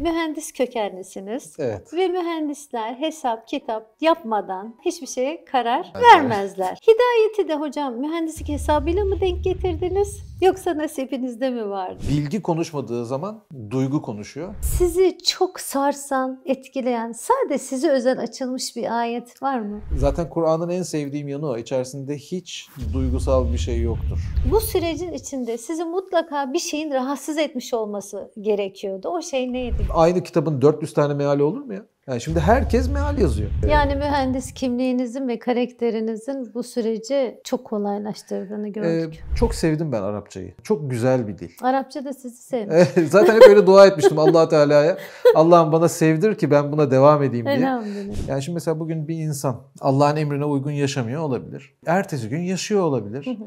mühendis kökenlisiniz. Evet. Ve mühendisler hesap, kitap yapmadan hiçbir şeye karar vermezler. Hidayeti de hocam mühendislik hesabıyla mı denk getirdiniz? Yoksa nasibinizde mi vardı? Bilgi konuşmadığı zaman duygu konuşuyor. Sizi çok sarsan, etkileyen, sadece size özel açılmış bir ayet var mı? Zaten Kur'an'ın en sevdiğim yanı o. İçerisinde hiç duygusal bir şey yoktur. Bu sürecin içinde sizi mutlaka bir şeyin rahatsız etmiş olması gerekiyordu. O şey neydi? Aynı kitabın 400 tane meali olur mu ya? Yani şimdi herkes meal yazıyor. Yani mühendis kimliğinizin ve karakterinizin bu süreci çok kolaylaştırdığını gördük. Çok sevdim ben Arapçayı. Çok güzel bir dil. Arapça da sizi sevmiş. Zaten hep öyle dua etmiştim Allah Teala'ya. Allah'ım bana sevdir ki ben buna devam edeyim diye. Elhamdülillah. Yani şimdi mesela bugün bir insan Allah'ın emrine uygun yaşamıyor olabilir. Ertesi gün yaşıyor olabilir.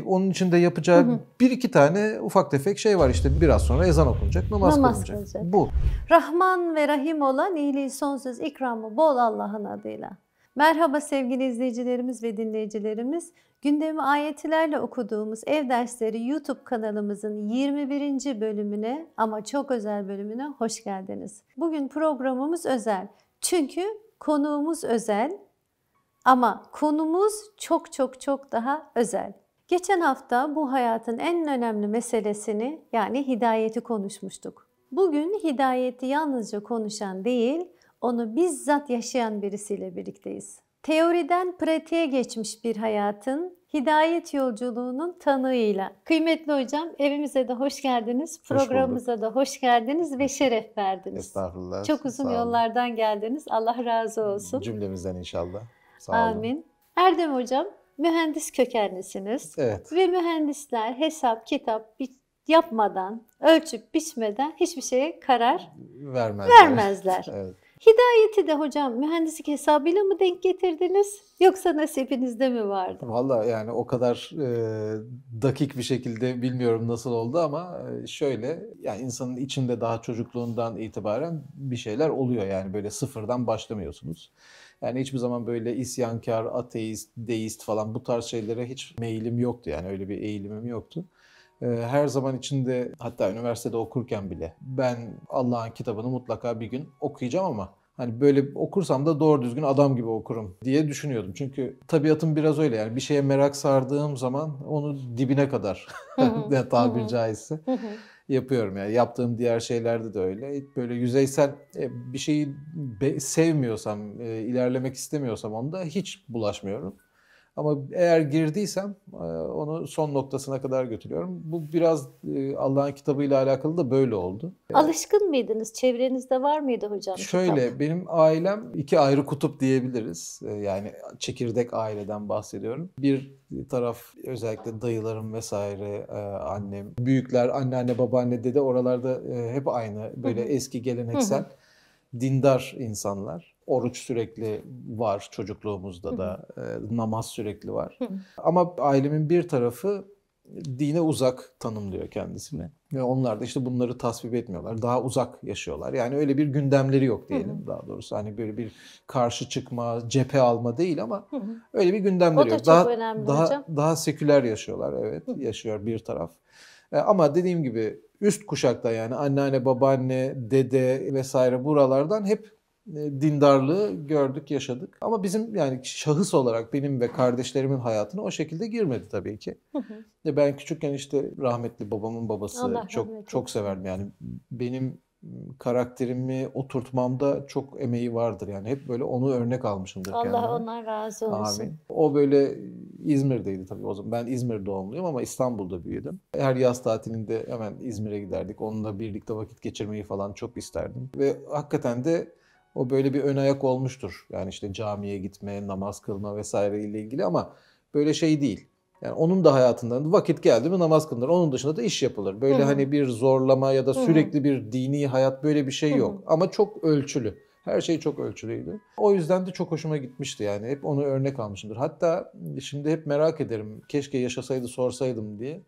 Onun için de yapacağı bir iki tane ufak tefek şey var işte. Biraz sonra ezan okunacak, namaz kılınacak. Bu. Rahman ve Rahim olan iyiliği sonsuz ikramı bol Allah'ın adıyla. Merhaba sevgili izleyicilerimiz ve dinleyicilerimiz. Gündemi ayetlerle okuduğumuz ev dersleri YouTube kanalımızın 21. bölümüne ama çok özel bölümüne hoş geldiniz. Bugün programımız özel. Çünkü konuğumuz özel ama konumuz çok daha özel. Geçen hafta bu hayatın en önemli meselesini yani hidayeti konuşmuştuk. Bugün hidayeti yalnızca konuşan değil, onu bizzat yaşayan birisiyle birlikteyiz. Teoriden pratiğe geçmiş bir hayatın hidayet yolculuğunun tanığıyla. Kıymetli hocam, evimize de hoş geldiniz, programımıza da hoş geldiniz ve şeref verdiniz. Estağfurullah. Çok uzun yollardan geldiniz. Allah razı olsun. Cümlemizden inşallah. Sağ olun. Amin. Erdem hocam, mühendis kökenlisiniz. Evet. Ve mühendisler hesap, kitap yapmadan, ölçüp biçmeden hiçbir şeye karar vermezler. Evet. Hidayeti de hocam mühendislik hesabıyla mı denk getirdiniz? Yoksa nasibinizde mi vardı? Vallahi yani o kadar dakik bir şekilde bilmiyorum nasıl oldu ama şöyle yani insanın içinde daha çocukluğundan itibaren bir şeyler oluyor yani böyle sıfırdan başlamıyorsunuz. Yani hiçbir zaman böyle isyankar, ateist, deist falan bu tarz şeylere hiç meyilim yoktu yani öyle bir eğilimim yoktu. Her zaman içinde hatta üniversitede okurken bile ben Allah'ın kitabını mutlaka bir gün okuyacağım ama hani böyle okursam da doğru düzgün adam gibi okurum diye düşünüyordum. Çünkü tabiatım biraz öyle yani bir şeye merak sardığım zaman onu dibine kadar tabiri caizse yapıyorum. Yani yaptığım diğer şeylerde de öyle. Böyle yüzeysel bir şeyi sevmiyorsam, ilerlemek istemiyorsam onda hiç bulaşmıyorum. Ama eğer girdiysem onu son noktasına kadar götürüyorum. Bu biraz Allah'ın kitabıyla alakalı da böyle oldu. Alışkın mıydınız? Çevrenizde var mıydı hocam? Şöyle kitap? benim ailem iki ayrı kutup diyebiliriz. Yani çekirdek aileden bahsediyorum. Bir taraf özellikle dayılarım vesaire, annem, büyükler, anneanne, babaanne, dede oralarda hep aynı böyle eski geleneksel dindar insanlar. Oruç sürekli var çocukluğumuzda da, namaz sürekli var. Ama ailemin bir tarafı dine uzak tanımlıyor kendisini. Ve onlar da işte bunları tasvip etmiyorlar. Daha uzak yaşıyorlar. Yani öyle bir gündemleri yok diyelim daha doğrusu. Hani böyle bir karşı çıkma, cephe alma değil ama öyle bir gündemleri yok. O da çok önemli hocam. Daha seküler yaşıyorlar, evet. Yaşıyor bir taraf. Ama dediğim gibi üst kuşakta yani anneanne, babaanne, dede vesaire buralardan hep dindarlığı gördük, yaşadık. Ama bizim yani şahıs olarak benim ve kardeşlerimin hayatına o şekilde girmedi tabii ki. Ben küçükken işte rahmetli babamın babası çok severdim. Yani benim karakterimi oturtmamda çok emeği vardır. Yani hep böyle onu örnek almışımdır kendime. Allah ondan razı olsun. Amin. O böyle İzmir'deydi tabii o zaman. Ben İzmir doğumluyum ama İstanbul'da büyüdüm. Her yaz tatilinde hemen İzmir'e giderdik. Onunla birlikte vakit geçirmeyi falan çok isterdim. Ve hakikaten de o böyle bir ön ayak olmuştur. Yani işte camiye gitme, namaz kılma vesaire ile ilgili ama böyle şey değil. Yani onun da hayatından vakit geldi mi namaz kılınır. Onun dışında da iş yapılır. Böyle hani bir zorlama ya da sürekli bir dini hayat böyle bir şey yok. Ama çok ölçülü. Her şey çok ölçülüydü. O yüzden de çok hoşuma gitmişti yani. Hep onu örnek almışımdır. Hatta şimdi hep merak ederim. Keşke yaşasaydı sorsaydım diye.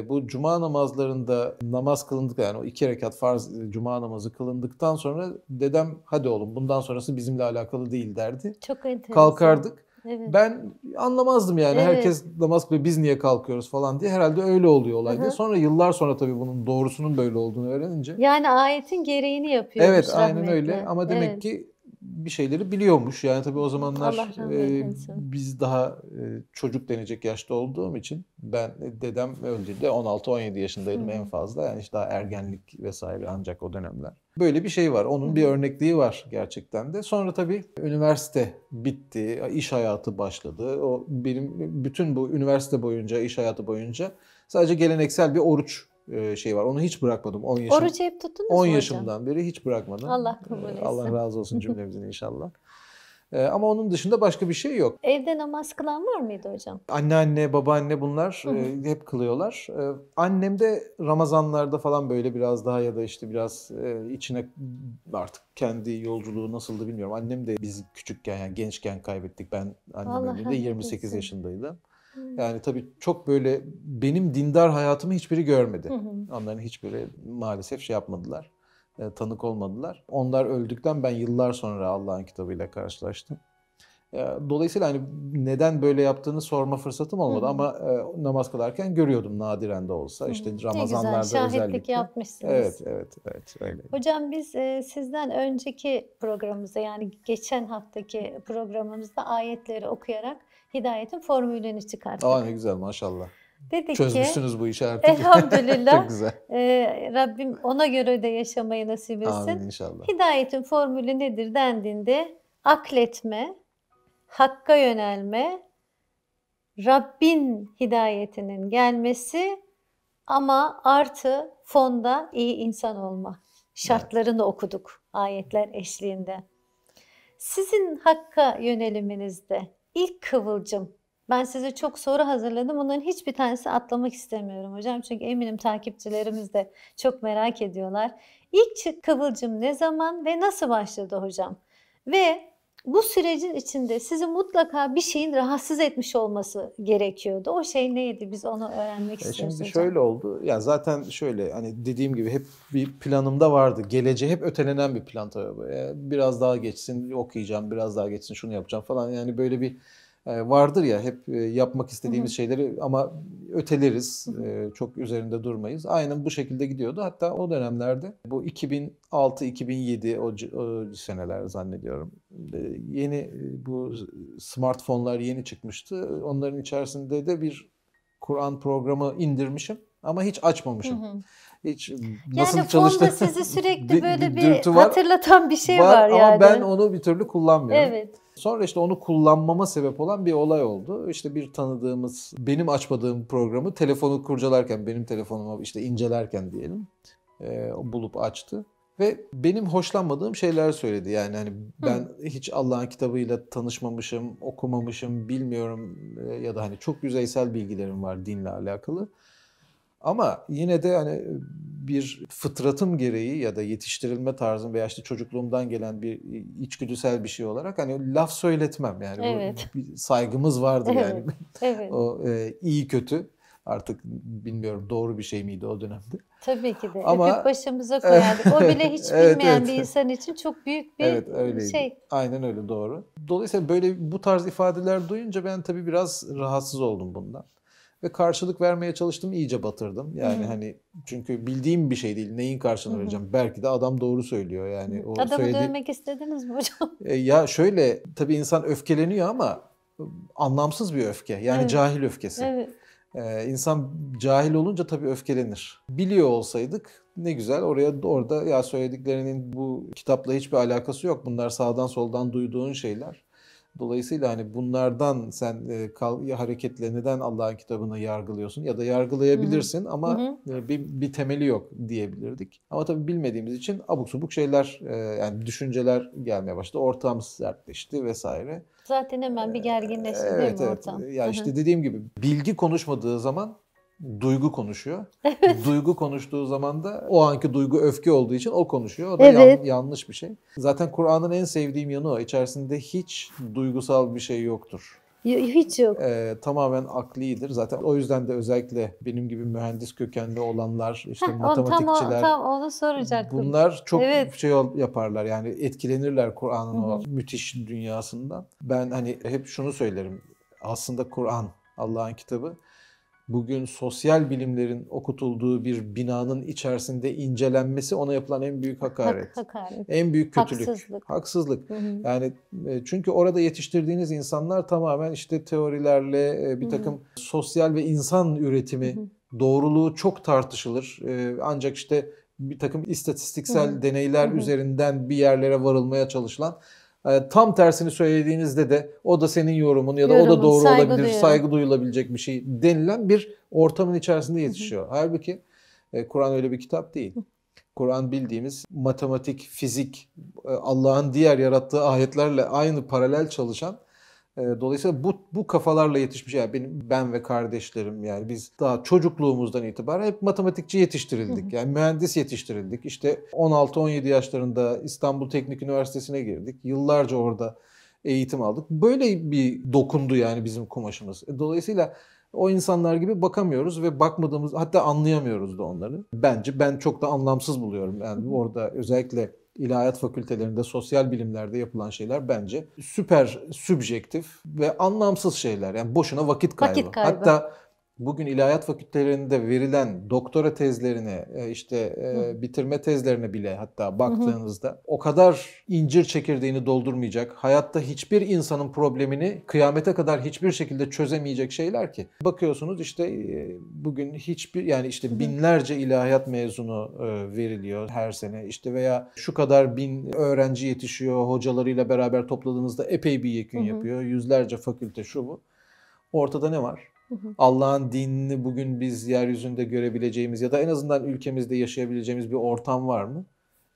Bu cuma namazlarında namaz kılındık yani o 2 rekat farz cuma namazı kılındıktan sonra dedem hadi oğlum bundan sonrası bizimle alakalı değil derdi. Çok enteresan. Kalkardık. Evet. Ben anlamazdım yani. Evet. Herkes namaz kılıyor, biz niye kalkıyoruz falan diye. Herhalde öyle oluyor olay diye. Hı hı. Sonra yıllar sonra tabii bunun doğrusunun böyle olduğunu öğrenince. Yani ayetin gereğini Evet, yapıyormuş aynen öyle rahmetli. ama demek Evet. ki bir şeyleri biliyormuş. Yani tabii o Allah zamanlar rahmet eylesin. biz daha çocuk denecek yaşta olduğum için ben dedem öldüğünde 16-17 Hı yaşındaydım en hı. fazla. Yani işte daha ergenlik vesaire ancak o dönemler. Böyle bir şey var. Hı Onun bir hı. örnekliği var gerçekten de. Sonra tabii üniversite bitti, iş hayatı başladı. O benim bütün bu üniversite boyunca, iş hayatı boyunca sadece geleneksel bir oruç şey var. Onu hiç bırakmadım. 10 Oruç hep tuttunuz 10 mu hocam? yaşımdan beri hiç bırakmadım. Allah kabul Allah etsin. razı olsun cümlemizin inşallah. Ama onun dışında başka bir şey yok. Evde namaz kılan var mıydı hocam? Anneanne, babaanne bunlar Hı hı. hep kılıyorlar. Annem de Ramazanlarda falan böyle biraz daha ya da işte biraz içine artık kendi yolculuğu nasıldı bilmiyorum. Annem de biz küçükken yani gençken kaybettik. Ben annem Allah öldüğünde rahmet 28 eylesin. yaşındaydı. Hı Yani tabii çok böyle benim dindar hayatımı hiçbiri görmedi. hı. Onların hiçbiri maalesef şey yapmadılar. Tanık olmadılar. Onlar öldükten ben yıllar sonra Allah'ın kitabıyla karşılaştım. Dolayısıyla hani neden böyle yaptığını sorma fırsatım Hı olmadı hı. ama namaz kılarken görüyordum nadiren de olsa. Hı İşte hı. Ne güzel Ramazanlarda şahitlik özellikle. yapmışsınız. Evet, evet, evet öyle. Hocam biz sizden önceki programımızda yani geçen haftaki programımızda ayetleri okuyarak hidayetin formülünü çıkarttık. Ne güzel maşallah. Dedik ki Çözmüşsünüz bu işi artık. Çok elhamdülillah güzel. Rabbim ona göre de yaşamayı nasip Amin etsin. inşallah. Hidayetin formülü nedir dendiğinde akletme, hakka yönelme, Rabbin hidayetinin gelmesi ama artı fonda iyi insan olma şartlarını okuduk ayetler eşliğinde. Sizin hakka yöneliminizde ilk kıvılcım, ben size çok soru hazırladım. Bunların hiçbir tanesi atlamak istemiyorum hocam. Çünkü eminim takipçilerimiz de çok merak ediyorlar. İlk kıvılcım ne zaman ve nasıl başladı hocam? Ve bu sürecin içinde sizi mutlaka bir şeyin rahatsız etmiş olması gerekiyordu. O şey neydi? Biz onu öğrenmek istiyoruz Şimdi hocam. şöyle oldu. Ya zaten şöyle hani dediğim gibi hep bir planımda vardı. Geleceğe hep ötelenen bir plan tabii. Biraz daha geçsin okuyacağım, biraz daha geçsin şunu yapacağım falan. Yani böyle bir vardır ya hep yapmak Hı hı. istediğimiz şeyleri ama öteleriz. Hı hı. Çok üzerinde durmayız. Aynen bu şekilde gidiyordu. Hatta o dönemlerde bu 2006-2007 o seneler zannediyorum. Yeni bu smartphone'lar yeni çıkmıştı. Onların içerisinde de bir Kur'an programı indirmişim ama hiç Hı açmamışım. hı. Hiç Yani nasıl fonda çalıştı sizi sürekli böyle bir dürtü hatırlatan bir şey var ama ben yani. onu bir türlü kullanmıyorum. Evet. Sonra işte onu kullanmama sebep olan bir olay oldu. İşte bir tanıdığımız benim açmadığım programı telefonu kurcalarken benim telefonuma işte incelerken diyelim bulup açtı. Ve benim hoşlanmadığım şeyler söyledi. Yani hani ben Hı. hiç Allah'ın kitabıyla tanışmamışım, okumamışım, bilmiyorum ya da hani çok yüzeysel bilgilerim var dinle alakalı. Ama yine de hani bir fıtratım gereği ya da yetiştirilme tarzım veya işte çocukluğumdan gelen bir içgüdüsel bir şey olarak hani laf söyletmem. Yani bu Evet. bir saygımız vardır yani. Evet. Evet. O iyi kötü artık bilmiyorum doğru bir şey miydi o dönemde. Tabii ki de. Öpüp Ama başımıza koyardık. O bile hiç evet bilmeyen bir evet. insan için çok büyük bir Evet öyleydi. şey. Aynen öyle doğru. Dolayısıyla böyle bu tarz ifadeler duyunca ben tabii biraz rahatsız oldum bundan. Ve karşılık vermeye çalıştım, iyice batırdım. Hı Yani hı. hani çünkü bildiğim bir şey değil. Neyin Hı karşılığını hı. vereceğim? Belki de adam doğru söylüyor. Hı. Yani o Adamı söyledi. dövmek istediniz mi hocam? Ya şöyle tabii insan öfkeleniyor ama anlamsız bir öfke. Yani Evet. cahil öfkesi. Evet. İnsan cahil olunca tabii öfkelenir. Biliyor olsaydık ne güzel orada ya söylediklerinin bu kitapla hiçbir alakası yok. Bunlar sağdan soldan duyduğun şeyler. Dolayısıyla hani bunlardan sen hareketle neden Allah'ın kitabını yargılıyorsun ya da Hı hı. yargılayabilirsin Hı ama hı. bir temeli yok diyebilirdik. Ama tabii bilmediğimiz için abuk subuk şeyler yani düşünceler gelmeye başladı. Ortam sertleşti vesaire. Zaten hemen bir gerginleşti değil Evet mi evet. ortam? Ya Hı hı. işte dediğim gibi bilgi konuşmadığı zaman duygu konuşuyor. Duygu konuştuğu zaman da o anki duygu öfke olduğu için o konuşuyor. O da Evet. yanlış bir şey. Zaten Kur'an'ın en sevdiğim yanı o. İçerisinde hiç duygusal bir şey yoktur. Hiç yok. Tamamen aklidir. Zaten o yüzden de özellikle benim gibi mühendis kökenli olanlar, işte Heh, matematikçiler, tam onu soracaktım. bunlar çok Evet. şey yaparlar. Yani etkilenirler Kur'an'ın Hı hı. o müthiş dünyasından. Ben hani hep şunu söylerim. Aslında Kur'an, Allah'ın kitabı, bugün sosyal bilimlerin okutulduğu bir binanın içerisinde incelenmesi ona yapılan en büyük hakaret. Hakaret. En büyük kötülük. Haksızlık. Haksızlık. Hı hı. Yani çünkü orada yetiştirdiğiniz insanlar tamamen işte teorilerle bir takım sosyal ve insan üretimi, doğruluğu çok tartışılır. Ancak işte bir takım istatistiksel deneyler üzerinden bir yerlere varılmaya çalışılan, tam tersini söylediğinizde de o da senin yorumun ya da o da doğru olabilir, saygı duyulabilecek bir şey denilen bir ortamın içerisinde yetişiyor. Halbuki Kur'an öyle bir kitap değil. Kur'an bildiğimiz matematik, fizik, Allah'ın diğer yarattığı ayetlerle aynı paralel çalışan, dolayısıyla bu kafalarla yetişmiş. Yani ben ve kardeşlerim, yani biz daha çocukluğumuzdan itibaren hep matematikçi yetiştirildik. Yani mühendis yetiştirildik. İşte 16-17 yaşlarında İstanbul Teknik Üniversitesi'ne girdik. Yıllarca orada eğitim aldık. Böyle bir dokundu yani bizim kumaşımız. Dolayısıyla o insanlar gibi bakamıyoruz ve bakmadığımız, hatta anlayamıyoruz da onları. Bence ben çok da anlamsız buluyorum. Yani orada özellikle İlahiyat fakültelerinde, sosyal bilimlerde yapılan şeyler bence süper subjektif ve anlamsız şeyler. Yani boşuna vakit kaybı. Hatta bugün ilahiyat fakültelerinde verilen doktora tezlerine, işte bitirme tezlerine bile hatta baktığınızda o kadar incir çekirdeğini doldurmayacak, hayatta hiçbir insanın problemini kıyamete kadar hiçbir şekilde çözemeyecek şeyler ki. Bakıyorsunuz işte bugün hiçbir, yani işte binlerce ilahiyat mezunu veriliyor her sene, işte veya şu kadar bin öğrenci yetişiyor, hocalarıyla beraber topladığınızda epey bir yekün yapıyor. Yüzlerce fakülte, şu bu. Ortada ne var? Allah'ın dinini bugün biz yeryüzünde görebileceğimiz ya da en azından ülkemizde yaşayabileceğimiz bir ortam var mı?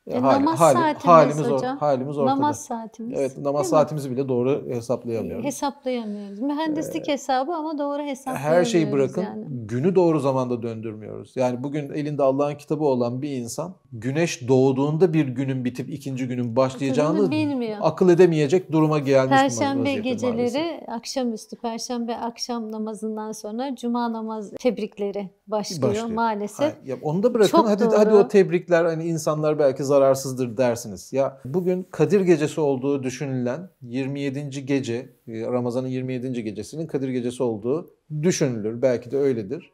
Namaz saatimiz hocam. Halimiz ortada. Namaz saatimiz. Evet, namaz saatimizi bile doğru hesaplayamıyoruz. Hesaplayamıyoruz. Mühendislik hesabı ama doğru hesaplayamıyoruz. Her şeyi bırakın, yani günü doğru zamanda döndürmüyoruz. Yani bugün elinde Allah'ın kitabı olan bir insan, güneş doğduğunda bir günün bitip ikinci günün başlayacağını bilmiyor, akıl edemeyecek duruma gelmiş. Perşembe geceleri maalesef, akşamüstü, Perşembe akşam namazından sonra Cuma namaz tebrikleri başlıyor. Maalesef. Ya onu da bırakın, hadi o tebrikler, hani insanlar belki zararsızdır dersiniz. Ya bugün Kadir Gecesi olduğu düşünülen 27. gece, Ramazan'ın 27. gecesinin Kadir Gecesi olduğu düşünülür. Belki de öyledir.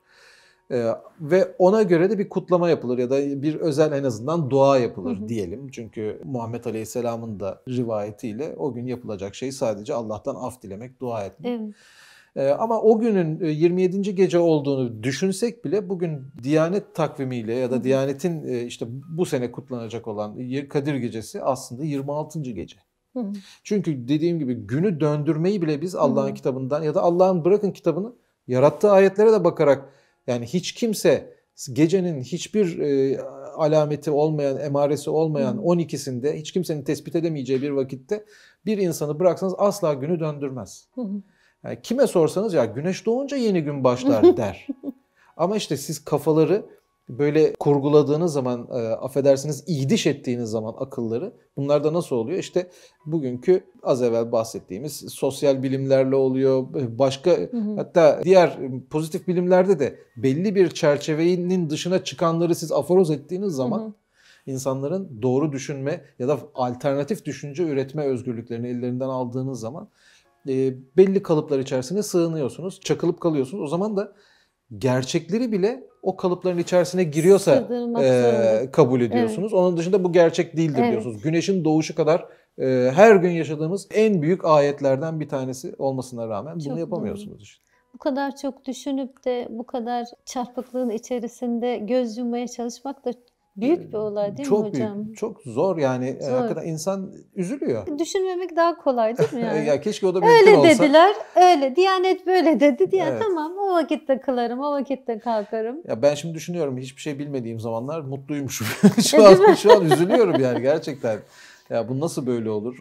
Ve ona göre de bir kutlama yapılır ya da bir özel, en azından dua yapılır diyelim. Çünkü Muhammed Aleyhisselam'ın da rivayetiyle o gün yapılacak şey sadece Allah'tan af dilemek, dua etmek. Evet. Ama o günün 27. gece olduğunu düşünsek bile bugün Diyanet takvimiyle ya da Diyanet'in işte bu sene kutlanacak olan Kadir Gecesi aslında 26. gece. Çünkü dediğim gibi günü döndürmeyi bile biz Allah'ın kitabından ya da Allah'ın bırakın kitabını, yarattığı ayetlere de bakarak, yani hiç kimse gecenin hiçbir alameti olmayan, emaresi olmayan 12'sinde hiç kimsenin tespit edemeyeceği bir vakitte bir insanı bıraksanız asla günü döndürmez. Yani kime sorsanız ya güneş doğunca yeni gün başlar der. Ama işte siz kafaları böyle kurguladığınız zaman, affedersiniz iydiş ettiğiniz zaman akılları, bunlar da nasıl oluyor? İşte bugünkü az evvel bahsettiğimiz sosyal bilimlerle oluyor. Başka hatta diğer pozitif bilimlerde de belli bir çerçevenin dışına çıkanları siz aforoz ettiğiniz zaman insanların doğru düşünme ya da alternatif düşünce üretme özgürlüklerini ellerinden aldığınız zaman belli kalıplar içerisine sığınıyorsunuz, çakılıp kalıyorsunuz. O zaman da gerçekleri bile o kalıpların içerisine giriyorsa kabul ediyorsunuz. Evet. Onun dışında bu gerçek değildir diyorsunuz. Güneşin doğuşu kadar her gün yaşadığımız en büyük ayetlerden bir tanesi olmasına rağmen bunu yapamıyorsunuz işte. Bu kadar çok düşünüp de bu kadar çarpıklığın içerisinde göz yummaya çalışmak da büyük bir olay değil mi hocam? Çok büyük, çok zor yani. Zor. Hakikaten insan üzülüyor. Düşünmemek daha kolay değil mi yani? Ya keşke o da mümkün olsa. Öyle dediler, öyle. Diyanet böyle dedi diye tamam, o vakitte kılarım, o vakitte kalkarım. Ya ben şimdi düşünüyorum, hiçbir şey bilmediğim zamanlar mutluymuşum. şu an üzülüyorum yani gerçekten. Ya bu nasıl böyle olur?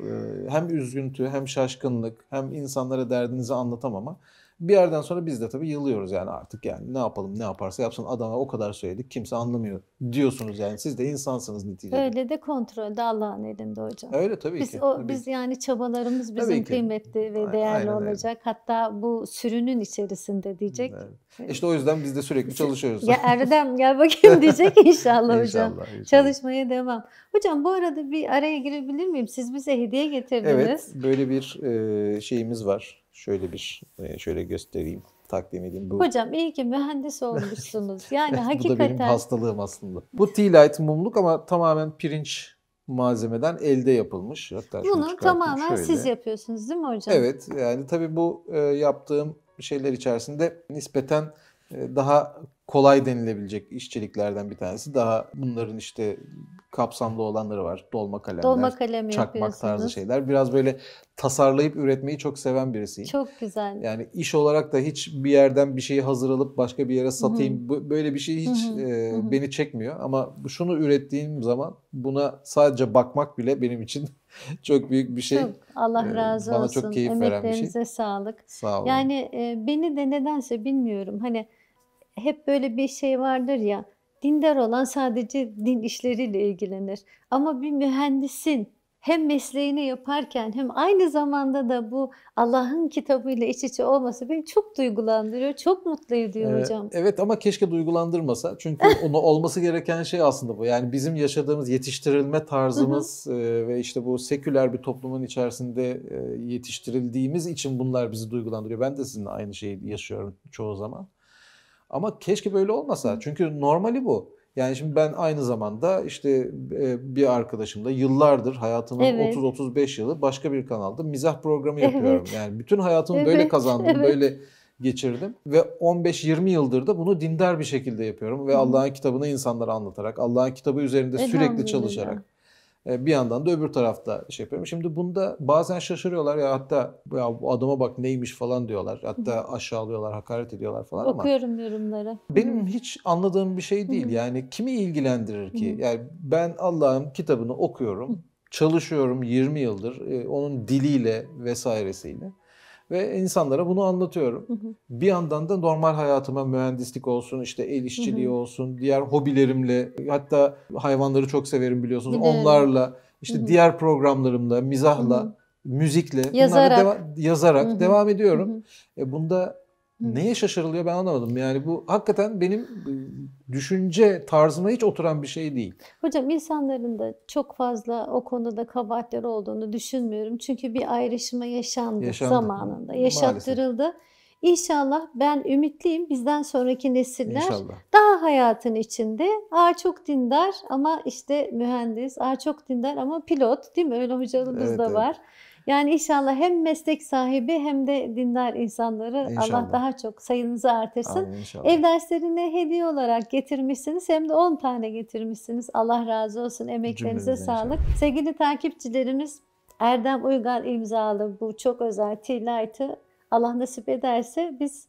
Hem üzüntü, hem şaşkınlık, hem insanlara derdinizi anlatamama. Bir yerden sonra biz de tabii yılıyoruz yani artık, yani ne yapalım, ne yaparsa yapsın, adama o kadar söyledik kimse anlamıyor diyorsunuz yani, siz de insansınız neticede. Öyle de kontrolde Allah'ın elinde hocam. Öyle tabii Biz ki. biz yani çabalarımız Tabii bizim ki. kıymetli ve değerli Aynen öyle. olacak. Hatta bu sürünün içerisinde diyecek. Evet. İşte o yüzden biz de sürekli çalışıyoruz. Ya Erdem gel bakayım diyecek inşallah hocam. İnşallah. Çalışmaya devam. Hocam bu arada bir araya girebilir miyim? Siz bize hediye getirdiniz. Evet, böyle bir şeyimiz var. Şöyle göstereyim, takdim edeyim. Bu, Hocam iyi ki mühendis olmuşsunuz. Yani bu da benim hakikaten hastalığım aslında. Bu tea light mumluk ama tamamen pirinç malzemeden elde yapılmış. Hatta şunu bunu çıkartayım tamamen şöyle. siz yapıyorsunuz değil mi hocam? Evet, yani tabii bu yaptığım şeyler içerisinde nispeten daha kolay denilebilecek işçiliklerden bir tanesi. Daha bunların işte kapsamlı olanları var. Dolma kalemler, Dolma kalemi çakmak tarzı yapıyorsunuz. şeyler. Biraz böyle tasarlayıp üretmeyi çok seven birisiyim. Çok güzel. Yani iş olarak da hiç bir yerden bir şeyi hazır alıp başka bir yere satayım, böyle bir şey hiç beni çekmiyor. Ama şunu ürettiğim zaman buna sadece bakmak bile benim için çok büyük bir şey. Çok Allah razı Bana olsun. çok keyif veren bir şey. Emeklerinize sağlık. Sağ olun. Yani beni de nedense bilmiyorum. Hani hep böyle bir şey vardır ya. Dindar olan sadece din işleriyle ilgilenir. Ama bir mühendisin hem mesleğini yaparken hem aynı zamanda da bu Allah'ın kitabıyla iç içe olması beni çok duygulandırıyor, çok mutlu ediyor hocam. Evet ama keşke duygulandırmasa. Çünkü onu olması gereken şey aslında bu. Yani bizim yaşadığımız yetiştirilme tarzımız ve işte bu seküler bir toplumun içerisinde yetiştirildiğimiz için bunlar bizi duygulandırıyor. Ben de sizinle aynı şeyi yaşıyorum çoğu zaman. Ama keşke böyle olmasa. Çünkü normali bu. Yani şimdi ben aynı zamanda işte bir arkadaşımla yıllardır, hayatımın Evet. 30-35 yılı başka bir kanalda mizah programı yapıyorum. Evet. Yani bütün hayatımı böyle Evet, kazandım, evet. böyle geçirdim. Ve 15-20 yıldır da bunu dindar bir şekilde yapıyorum. Ve Allah'ın kitabını insanlara anlatarak, Allah'ın kitabı üzerinde sürekli Elhamdülillah. çalışarak. Bir yandan da öbür tarafta şey yapıyorum. Şimdi bunda bazen şaşırıyorlar ya, hatta ya bu adama bak neymiş falan diyorlar. Hatta aşağılıyorlar, hakaret ediyorlar falan ama Okuyorum yorumları. benim hiç anladığım bir şey değil. Yani kimi ilgilendirir ki? Yani ben Allah'ın kitabını okuyorum, çalışıyorum 20 yıldır onun diliyle vesairesiyle. Ve insanlara bunu anlatıyorum. Bir yandan da normal hayatıma mühendislik olsun, işte el işçiliği olsun, diğer hobilerimle, hatta hayvanları çok severim biliyorsunuz. Biliyorum. Onlarla, işte diğer programlarımla, mizahla, müzikle, bunlarla yazarak devam ediyorum. Bunda neye şaşırılıyor ben anlamadım. Yani bu hakikaten benim düşünce tarzıma hiç oturan bir şey değil. Hocam insanların da çok fazla o konuda kabahatleri olduğunu düşünmüyorum. Çünkü bir ayrışma yaşandı zamanında. Yaşattırıldı. İnşallah ben ümitliyim. Bizden sonraki nesiller İnşallah. daha hayatın içinde. Çok dindar ama işte mühendis. Çok dindar ama pilot, değil mi? Öyle hocalarımız da var. Yani inşallah hem meslek sahibi hem de dindar insanları Allah daha çok sayınızı artırsın. Ev derslerine hediye olarak getirmişsiniz. Hem de 10 tane getirmişsiniz. Allah razı olsun. Emeklerinize sağlık. Sevgili takipçilerimiz, Erdem Uygan imzalı bu çok özel tea light'ı Allah nasip ederse biz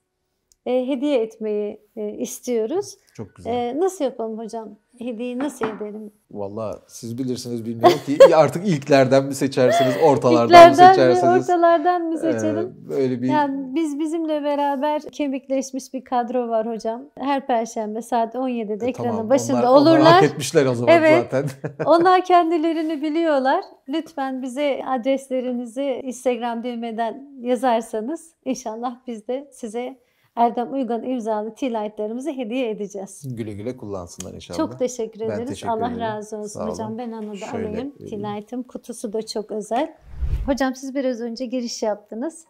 hediye etmeyi istiyoruz. Çok güzel. Nasıl yapalım hocam? Hediyeyi nasıl edelim? Vallahi siz bilirsiniz, bilmiyorum ki artık ilklerden mi seçersiniz, ortalardan mı seçersiniz? Ortalardan mı seçelim? Böyle bir... Yani bizimle beraber kemikleşmiş bir kadro var hocam. Her Perşembe saat 17'de ekranın başında olurlar. Onlar hak etmişler o zaman zaten. Onlar kendilerini biliyorlar. Lütfen bize adreslerinizi Instagram DM'den yazarsanız inşallah biz de size Erdem Uygan imzalı tea light'larımızı hediye edeceğiz. Güle güle kullansınlar inşallah. Çok teşekkür ederiz. Teşekkür Allah ederim. razı olsun hocam. Ben onu da Şöyle alayım. Tea light'ım kutusu da çok özel. Hocam siz biraz önce giriş yaptınız.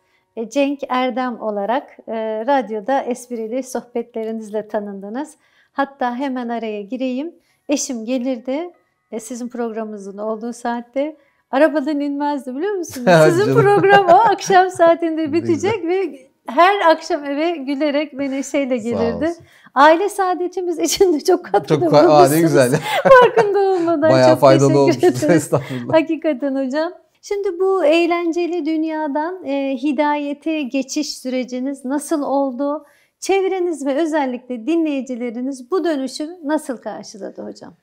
Cenk Erdem olarak radyoda esprili sohbetlerinizle tanındınız. Hatta hemen araya gireyim. Eşim gelirdi sizin programınızın olduğu saatte. Arabadan inmezdi biliyor musunuz? Sizin program o akşam saatinde bitecek ve her akşam eve gülerek ve neşeyle gelirdi. Aile saadetimiz için de çok katkıda bulunmuşsunuz. Ne güzel. Farkında olmadan bayağı çok faydalı olmuş. Estağfurullah. Hakikaten hocam. Şimdi bu eğlenceli dünyadan hidayete geçiş süreciniz nasıl oldu? Çevreniz ve özellikle dinleyicileriniz bu dönüşümü nasıl karşıladı hocam?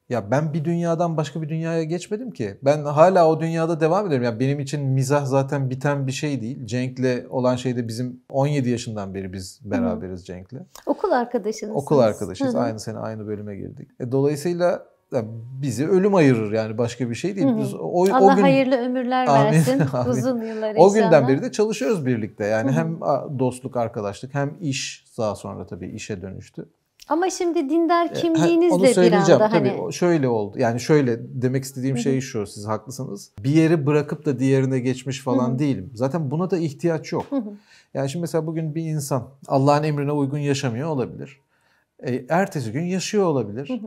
Ya ben bir dünyadan başka bir dünyaya geçmedim ki. Ben hala o dünyada devam ediyorum. Ya benim için mizah zaten biten bir şey değil. Cenk'le olan şey de bizim 17 yaşından beri biz beraberiz Cenk'le. Okul arkadaşınız. Okul arkadaşıyız. Aynı sene aynı bölüme girdik. Dolayısıyla bizi ölüm ayırır yani başka bir şey değil. Biz Allah hayırlı ömürler versin. Amin. Uzun yıllar inşallah. O günden beri de çalışıyoruz birlikte. Yani hem dostluk, arkadaşlık hem iş, daha sonra tabii işe dönüştü. Ama şimdi dindar kimliğiniz onu de bir söyleyeceğim. anda Tabii hani. şöyle oldu. Yani şöyle demek istediğim şey şu, siz haklısınız. Bir yeri bırakıp da diğerine geçmiş falan değilim. Zaten buna da ihtiyaç yok. Yani şimdi mesela bugün bir insan Allah'ın emrine uygun yaşamıyor olabilir. Ertesi gün yaşıyor olabilir.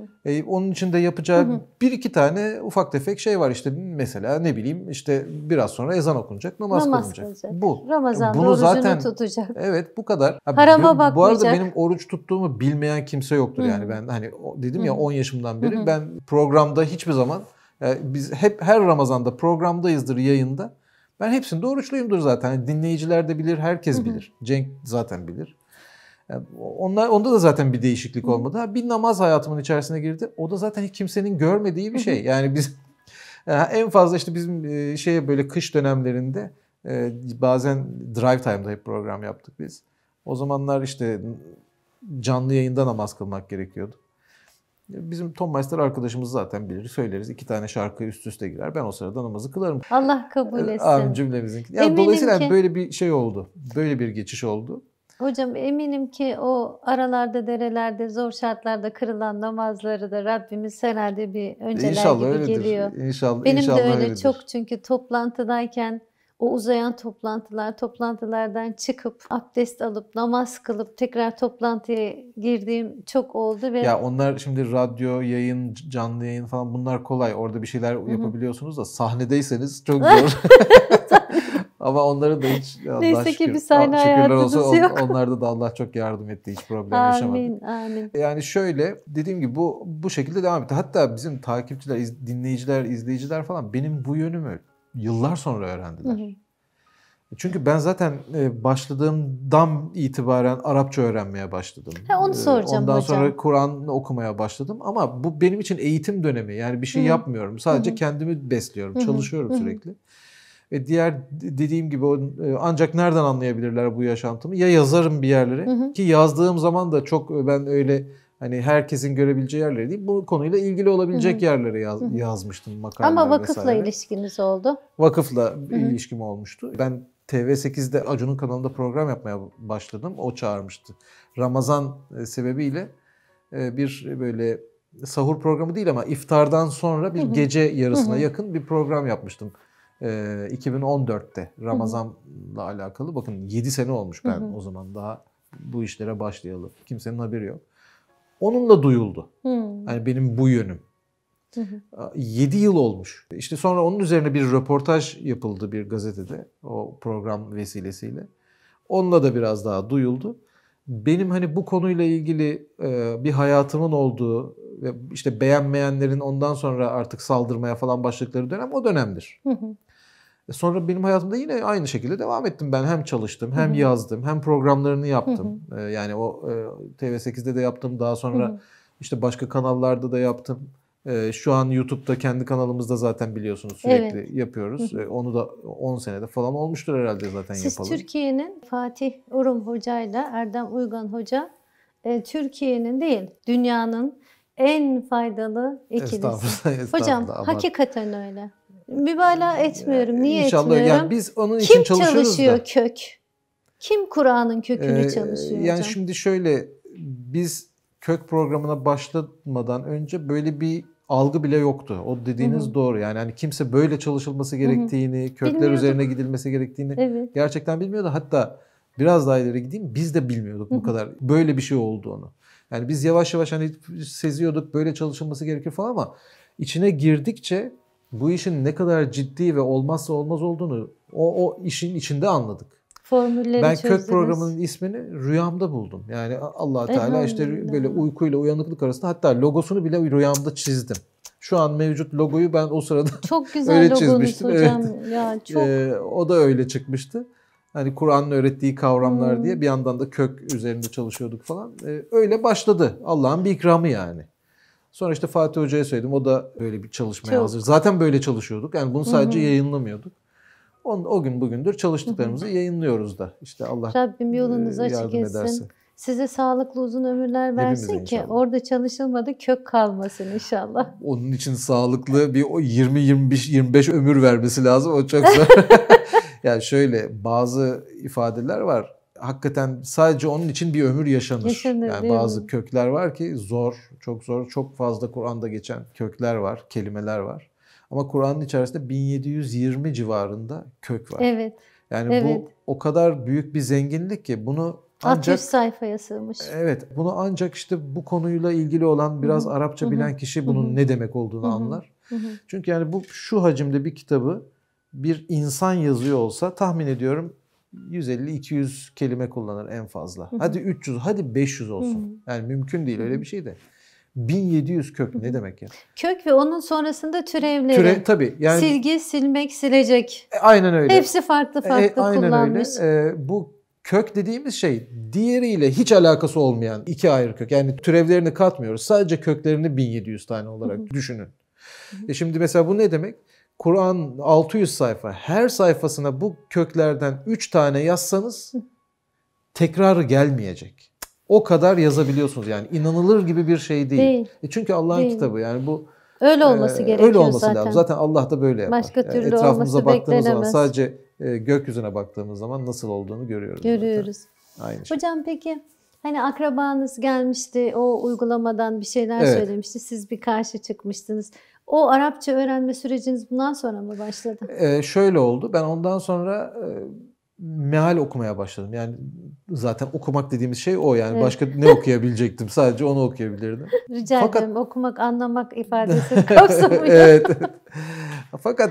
Onun için de yapacağı bir iki tane ufak tefek şey var. İşte mesela ne bileyim işte biraz sonra ezan okunacak, namaz kılınacak. Bu. Ramazan'da bunu orucunu zaten tutacak. Evet, bu kadar. Harama bakmayacak. Bu arada benim oruç tuttuğumu bilmeyen kimse yoktur. Yani ben hani dedim ya 10 yaşımdan beri ben programda hiçbir zaman biz hep her Ramazan'da programdayızdır, yayında. Ben hepsinde oruçluyumdur zaten. Yani dinleyiciler de bilir, herkes bilir. Cenk zaten bilir. Yani onda da zaten bir değişiklik olmadı. Bir namaz hayatımın içerisine girdi. O da zaten hiç kimsenin görmediği bir şey. Yani biz en fazla işte bizim böyle kış dönemlerinde bazen drive time'da hep program yaptık biz. O zamanlar işte canlı yayında namaz kılmak gerekiyordu. Bizim Tom Meister arkadaşımız zaten bilir. Söyleriz, 2 tane şarkı üst üste girer. Ben o sırada namazı kılarım. Allah kabul etsin. Amin cümlemizin. Yani dolayısıyla böyle bir şey oldu. Böyle bir geçiş oldu. Hocam eminim ki o aralarda, derelerde, zor şartlarda kırılan namazları da Rabbimiz herhalde bir önceler İnşallah gibi öyledir. geliyor. İnşallah, Benim inşallah de öyle öyledir. çok, çünkü toplantıdayken o uzayan toplantılardan çıkıp abdest alıp namaz kılıp tekrar toplantıya girdiğim çok oldu ve Ya onlar şimdi radyo, yayın, canlı yayın falan bunlar kolay. Orada bir şeyler yapabiliyorsunuz da sahnedeyseniz çok zor. Ama onların da hiç neyse ki bir sahne hayatınız yok. Onlarda da Allah çok yardım etti. Hiç problem yaşamadık. Amin. Yani şöyle dediğim gibi bu şekilde devam etti. Hatta bizim takipçiler, dinleyiciler, izleyiciler falan benim bu yönümü yıllar sonra öğrendiler. Çünkü ben zaten başladığımdan itibaren Arapça öğrenmeye başladım. Onu soracağım Ondan hocam. sonra Kur'an okumaya başladım. Ama bu benim için eğitim dönemi. Yani bir şey yapmıyorum. Sadece kendimi besliyorum. Çalışıyorum sürekli. Ve diğer dediğim gibi ancak nereden anlayabilirler bu yaşantımı? Ya yazarım bir yerlere, ki yazdığım zaman da çok ben öyle hani herkesin görebileceği yerlere değil, bu konuyla ilgili olabilecek yerlere yazmıştım makaleler Ama vakıfla vesaire. ilişkiniz oldu. Vakıfla ilişkim olmuştu. Ben TV8'de Acun'un kanalında program yapmaya başladım. O çağırmıştı. Ramazan sebebiyle bir böyle sahur programı değil ama iftardan sonra bir gece yarısına yakın bir program yapmıştım. 2014'te Ramazan'la alakalı. Bakın 7 sene olmuş ben o zaman daha bu işlere başlayalı. Kimsenin haberi yok. Onunla duyuldu. Yani benim bu yönüm. 7 yıl olmuş. İşte sonra onun üzerine bir röportaj yapıldı bir gazetede o program vesilesiyle. Onunla da biraz daha duyuldu. Benim hani bu konuyla ilgili bir hayatımın olduğu ve işte beğenmeyenlerin ondan sonra artık saldırmaya falan başladıkları dönem o dönemdir. Sonra benim hayatımda yine aynı şekilde devam ettim. Ben hem çalıştım, hem yazdım, hem programlarını yaptım. Yani o TV8'de de yaptım. Daha sonra işte başka kanallarda da yaptım. Şu an YouTube'da kendi kanalımızda zaten biliyorsunuz sürekli yapıyoruz. Onu da 10 senede falan olmuştur herhalde zaten yapalı. Siz Türkiye'nin Fatih Urum Hoca'yla Erdem Uygan Hoca, Türkiye'nin değil dünyanın en faydalı ikilisi. Hocam hakikaten öyle. Mübalağa etmiyorum. Niye etmiyorum? Yani biz onun için Kim çalışıyoruz çalışıyor da. kök? Kim Kur'an'ın kökünü çalışıyor yani hocam? şimdi şöyle, biz kök programına başlamadan önce böyle bir algı bile yoktu. O dediğiniz doğru. Yani hani kimse böyle çalışılması gerektiğini, kökler Bilmiyorduk. üzerine gidilmesi gerektiğini gerçekten bilmiyordu. Hatta biraz daha ileri gideyim, biz de bilmiyorduk bu kadar böyle bir şey olduğunu. Yani biz yavaş yavaş hani seziyorduk böyle çalışılması gerekir falan ama içine girdikçe bu işin ne kadar ciddi ve olmazsa olmaz olduğunu o işin içinde anladık. Formülleri Ben çözdünüz. kök programının ismini rüyamda buldum. Yani Allah Teala işte böyle uykuyla uyanıklık arasında, hatta logosunu bile rüyamda çizdim. Şu an mevcut logoyu ben o sırada çok güzel öyle logonuz çizmiştim. hocam. Evet. Ya çok. O da öyle çıkmıştı. Hani Kur'an'ın öğrettiği kavramlar diye bir yandan da kök üzerinde çalışıyorduk falan. Öyle başladı. Allah'ın bir ikramı yani. Sonra işte Fatih Hoca'ya söyledim. O da böyle bir çalışmaya Çok. hazır. Zaten böyle çalışıyorduk. Yani bunu sadece Hı hı. yayınlamıyorduk. O gün bugündür çalıştıklarımızı yayınlıyoruz da. İşte Allah Rabbim yolunuzu açık yardım ederse. etsin. Size sağlıklı uzun ömürler Hepimize versin ki inşallah. orada çalışılmadı kök kalmasın inşallah. Onun için sağlıklı bir 20-25 ömür vermesi lazım. O çok zor. Yani şöyle bazı ifadeler var. Hakikaten sadece onun için bir ömür yaşanır. Yaşanır, Yani değil bazı mi? kökler var ki zor, çok zor. Çok fazla Kur'an'da geçen kökler var, kelimeler var. Ama Kur'an'ın içerisinde 1720 civarında kök var. Evet. Yani Evet. bu o kadar büyük bir zenginlik ki bunu 600 ancak sayfaya sığmış. evet, bunu ancak işte bu konuyla ilgili olan biraz Arapça bilen kişi bunun ne demek olduğunu anlar. Çünkü yani bu şu hacimde bir kitabı bir insan yazıyor olsa tahmin ediyorum 150-200 kelime kullanır en fazla. Hadi 300, hadi 500 olsun. Yani mümkün değil öyle bir şey de. 1700 kök ne demek ya? Kök ve onun sonrasında türevleri. Tabii yani Silgi, silmek, silecek. aynen öyle. Hepsi farklı farklı Aynen kullanmış. öyle. Bu kök dediğimiz şey diğeriyle hiç alakası olmayan iki ayrı kök. Yani türevlerini katmıyoruz. Sadece köklerini 1700 tane olarak düşünün. Şimdi mesela bu ne demek? Kur'an 600 sayfa. Her sayfasına bu köklerden 3 tane yazsanız tekrarı gelmeyecek. O kadar yazabiliyorsunuz yani. İnanılır gibi bir şey değil. Çünkü Allah'ın kitabı yani bu Öyle olması gerekiyor öyle olması zaten. lazım. Zaten Allah da böyle yapar. Başka türlü etrafımıza olması baktığımız zaman beklenemez. sadece gökyüzüne baktığımız zaman nasıl olduğunu görüyoruz. Görüyoruz. Zaten. Aynı şey. Hocam peki hani akrabanız gelmişti, o uygulamadan bir şeyler söylemişti, siz bir karşı çıkmıştınız. O Arapça öğrenme süreciniz bundan sonra mı başladı? Şöyle oldu. Ben ondan sonra meal okumaya başladım. Yani zaten okumak dediğimiz şey o yani. Evet. Başka ne okuyabilecektim? Sadece onu okuyabilirdim. Rica Fakat ederim, okumak, anlamak ifadesi kapsamıyor. evet. Fakat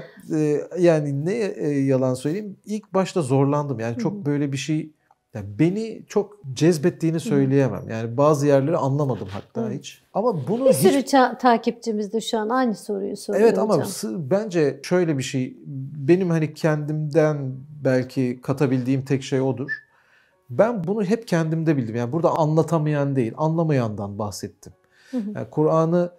yani ne yalan söyleyeyim ilk başta zorlandım. Yani çok böyle bir şey yani beni çok cezbettiğini söyleyemem. Yani bazı yerleri anlamadım hatta hiç. Ama bunu Bir hiç sürü takipçimiz de şu an aynı soruyu soruyor evet ama hocam. bence şöyle bir şey benim hani kendimden belki katabildiğim tek şey odur. Ben bunu hep kendimde bildim. Yani burada anlatamayan değil, anlamayandan bahsettim. Yani Kur'an'ı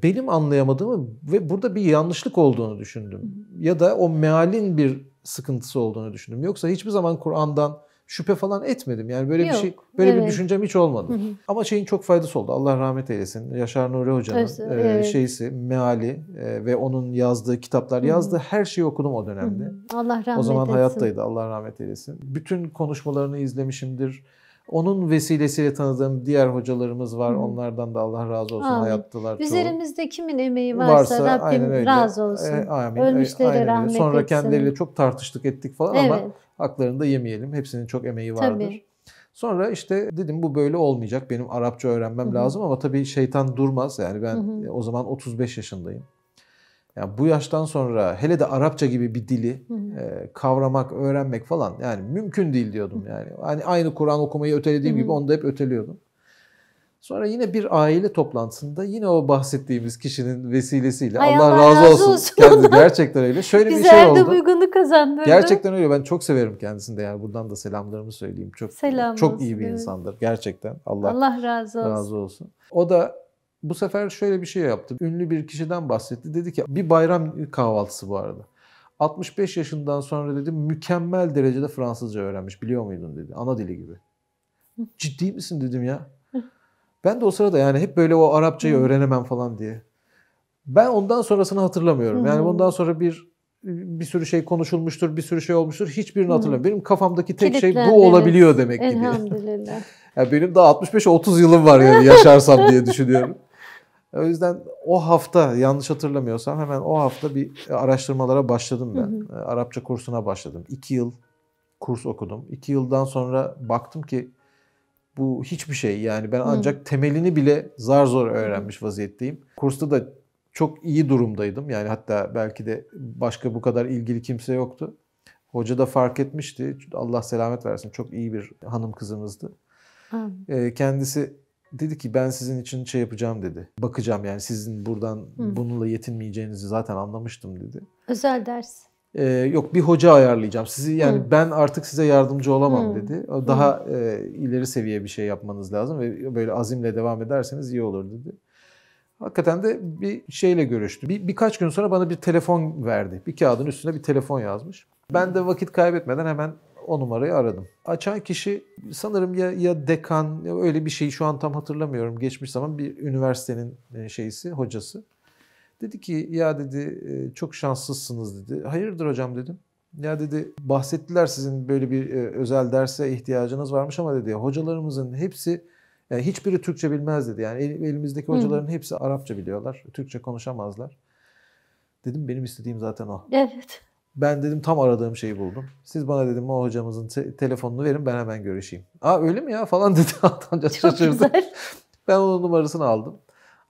benim anlayamadığımı ve burada bir yanlışlık olduğunu düşündüm. Ya da o mealin bir sıkıntısı olduğunu düşündüm. Yoksa hiçbir zaman Kur'an'dan şüphe falan etmedim. Yani böyle bir şey, böyle bir düşüncem hiç olmadı. Ama şeyin çok faydası oldu. Allah rahmet eylesin. Yaşar Nuri Hoca'nın şeysi, meali ve onun yazdığı kitaplar, yazdığı her şeyi okudum o dönemde. Allah rahmet etsin. O zaman hayattaydı. Allah rahmet eylesin. Bütün konuşmalarını izlemişimdir. Onun vesilesiyle tanıdığım diğer hocalarımız var. Onlardan da Allah razı olsun. Amin. Hayattalar çoğu. Üzerimizde kimin emeği varsa Rabbim razı olsun. Amin. Ölmüşlere rahmet Sonra etsin. kendileriyle çok tartıştık ettik falan ama haklarını da yemeyelim. Hepsinin çok emeği vardır. Tabii. Sonra işte dedim bu böyle olmayacak. Benim Arapça öğrenmem lazım ama tabii şeytan durmaz. Yani ben o zaman 35 yaşındayım. Yani bu yaştan sonra hele de Arapça gibi bir dili kavramak, öğrenmek falan yani mümkün değil diyordum yani. Hani aynı Kur'an okumayı ötelediğim gibi onu da hep öteliyordum. Sonra yine bir aile toplantısında yine o bahsettiğimiz kişinin vesilesiyle Allah razı olsun. Gerçekten öyle. Şöyle bir şey oldu. Bize uygunluk kazandırdı. Gerçekten öyle. Ben çok severim kendisini de yani buradan da selamlarımı söyleyeyim. Çok olsun, iyi bir insandır gerçekten. Allah razı olsun. O da bu sefer şöyle bir şey yaptı. Ünlü bir kişiden bahsetti. Dedi ki bir bayram kahvaltısı bu arada. 65 yaşından sonra dedi mükemmel derecede Fransızca öğrenmiş. Biliyor muydun dedi. Ana dili gibi. Ciddi misin dedim ya. Ben de o sırada yani hep böyle o Arapçayı öğrenemem falan diye. Ben ondan sonrasını hatırlamıyorum. Yani ondan sonra bir sürü şey konuşulmuştur, bir sürü şey olmuştur. Hiçbirini hatırlamıyorum. Benim kafamdaki tek şey bu olabiliyor demek ki diye. Elhamdülillah. Yani benim daha 65-30 yılım var yani yaşarsam diye düşünüyorum. O yüzden o hafta yanlış hatırlamıyorsam hemen o hafta bir araştırmalara başladım ben. Arapça kursuna başladım. 2 yıl kurs okudum. 2 yıldan sonra baktım ki bu hiçbir şey yani ben ancak temelini bile zar zor öğrenmiş vaziyetteyim. Kursta da çok iyi durumdaydım. Yani hatta belki de başka bu kadar ilgili kimse yoktu. Hoca da fark etmişti. Allah selamet versin. Çok iyi bir hanım kızımızdı. Kendisi dedi ki ben sizin için şey yapacağım dedi. Bakacağım yani sizin buradan bununla yetinmeyeceğinizi zaten anlamıştım dedi. Özel ders. Yok bir hoca ayarlayacağım. Sizi yani ben artık size yardımcı olamam dedi. Daha ileri seviye bir şey yapmanız lazım ve böyle azimle devam ederseniz iyi olur dedi. Hakikaten de bir şeyle görüştü. Birkaç gün sonra bana bir telefon verdi. Bir kağıdın üstüne bir telefon yazmış. Ben de vakit kaybetmeden hemen o numarayı aradım. Açan kişi sanırım ya dekan ya öyle bir şey, şu an tam hatırlamıyorum. Geçmiş zaman bir üniversitenin hocası. Dedi ki ya dedi çok şanslısınız dedi. Hayırdır hocam dedim. Ya dedi bahsettiler sizin böyle bir özel derse ihtiyacınız varmış ama dedi hocalarımızın hepsi yani hiçbiri Türkçe bilmez dedi. Yani elimizdeki hocaların hepsi Arapça biliyorlar. Türkçe konuşamazlar. Dedim benim istediğim zaten o. Evet. Ben dedim tam aradığım şeyi buldum. Siz bana dedim o hocamızın telefonunu verin ben hemen görüşeyim. Aa öyle mi ya falan dedi. Adamca Çok şaşırdı. güzel. Ben onun numarasını aldım.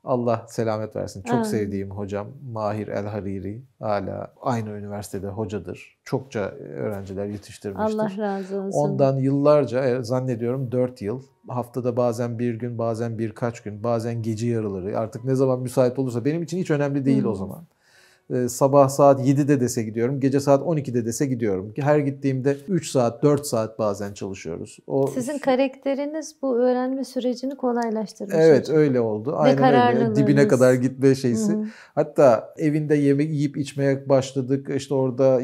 Allah selamet versin. Çok Amin. sevdiğim hocam Mahir El Hariri. Hala aynı üniversitede hocadır. Çokça öğrenciler yetiştirmiştir. Allah razı olsun. Ondan yıllarca zannediyorum 4 yıl. Haftada bazen bir gün, bazen birkaç gün, bazen gece yarıları. Artık ne zaman müsait olursa benim için hiç önemli değil o zaman. Sabah saat 7'de dese gidiyorum. Gece saat 12'de dese gidiyorum. Her gittiğimde 3 saat, 4 saat bazen çalışıyoruz. Sizin karakteriniz bu öğrenme sürecini kolaylaştırmış. Evet hocam. öyle oldu. Ve Aynen öyle. Dibine kadar gitme şeysi. Hı-hı. Hatta evinde yemek yiyip içmeye başladık. İşte orada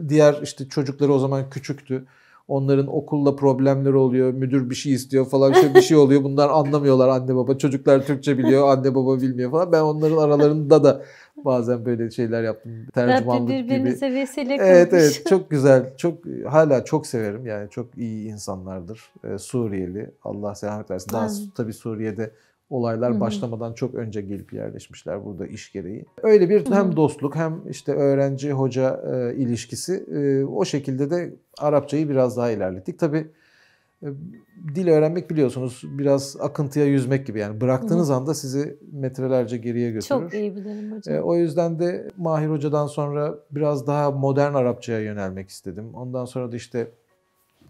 diğer işte çocukları o zaman küçüktü. Onların okulla problemleri oluyor. Müdür bir şey istiyor falan bir şey oluyor. Bunlar anlamıyorlar anne baba. Çocuklar Türkçe biliyor. Anne baba bilmiyor falan. Ben onların aralarında da bazen böyle şeyler yaptım. Tercümanlık gibi. Birbirinize vesile Evet kılmış. evet çok güzel. Hala çok severim. Yani çok iyi insanlardır. Suriyeli. Allah selamet versin. Daha tabii Suriye'de olaylar başlamadan çok önce gelip yerleşmişler burada iş gereği. Öyle bir hem dostluk hem işte öğrenci hoca ilişkisi, o şekilde de Arapçayı biraz daha ilerlettik. Tabii dil öğrenmek biliyorsunuz biraz akıntıya yüzmek gibi, yani bıraktığınız anda sizi metrelerce geriye götürür. Çok iyi bilirim hocam. O yüzden de Mahir Hoca'dan sonra biraz daha modern Arapçaya yönelmek istedim. Ondan sonra da işte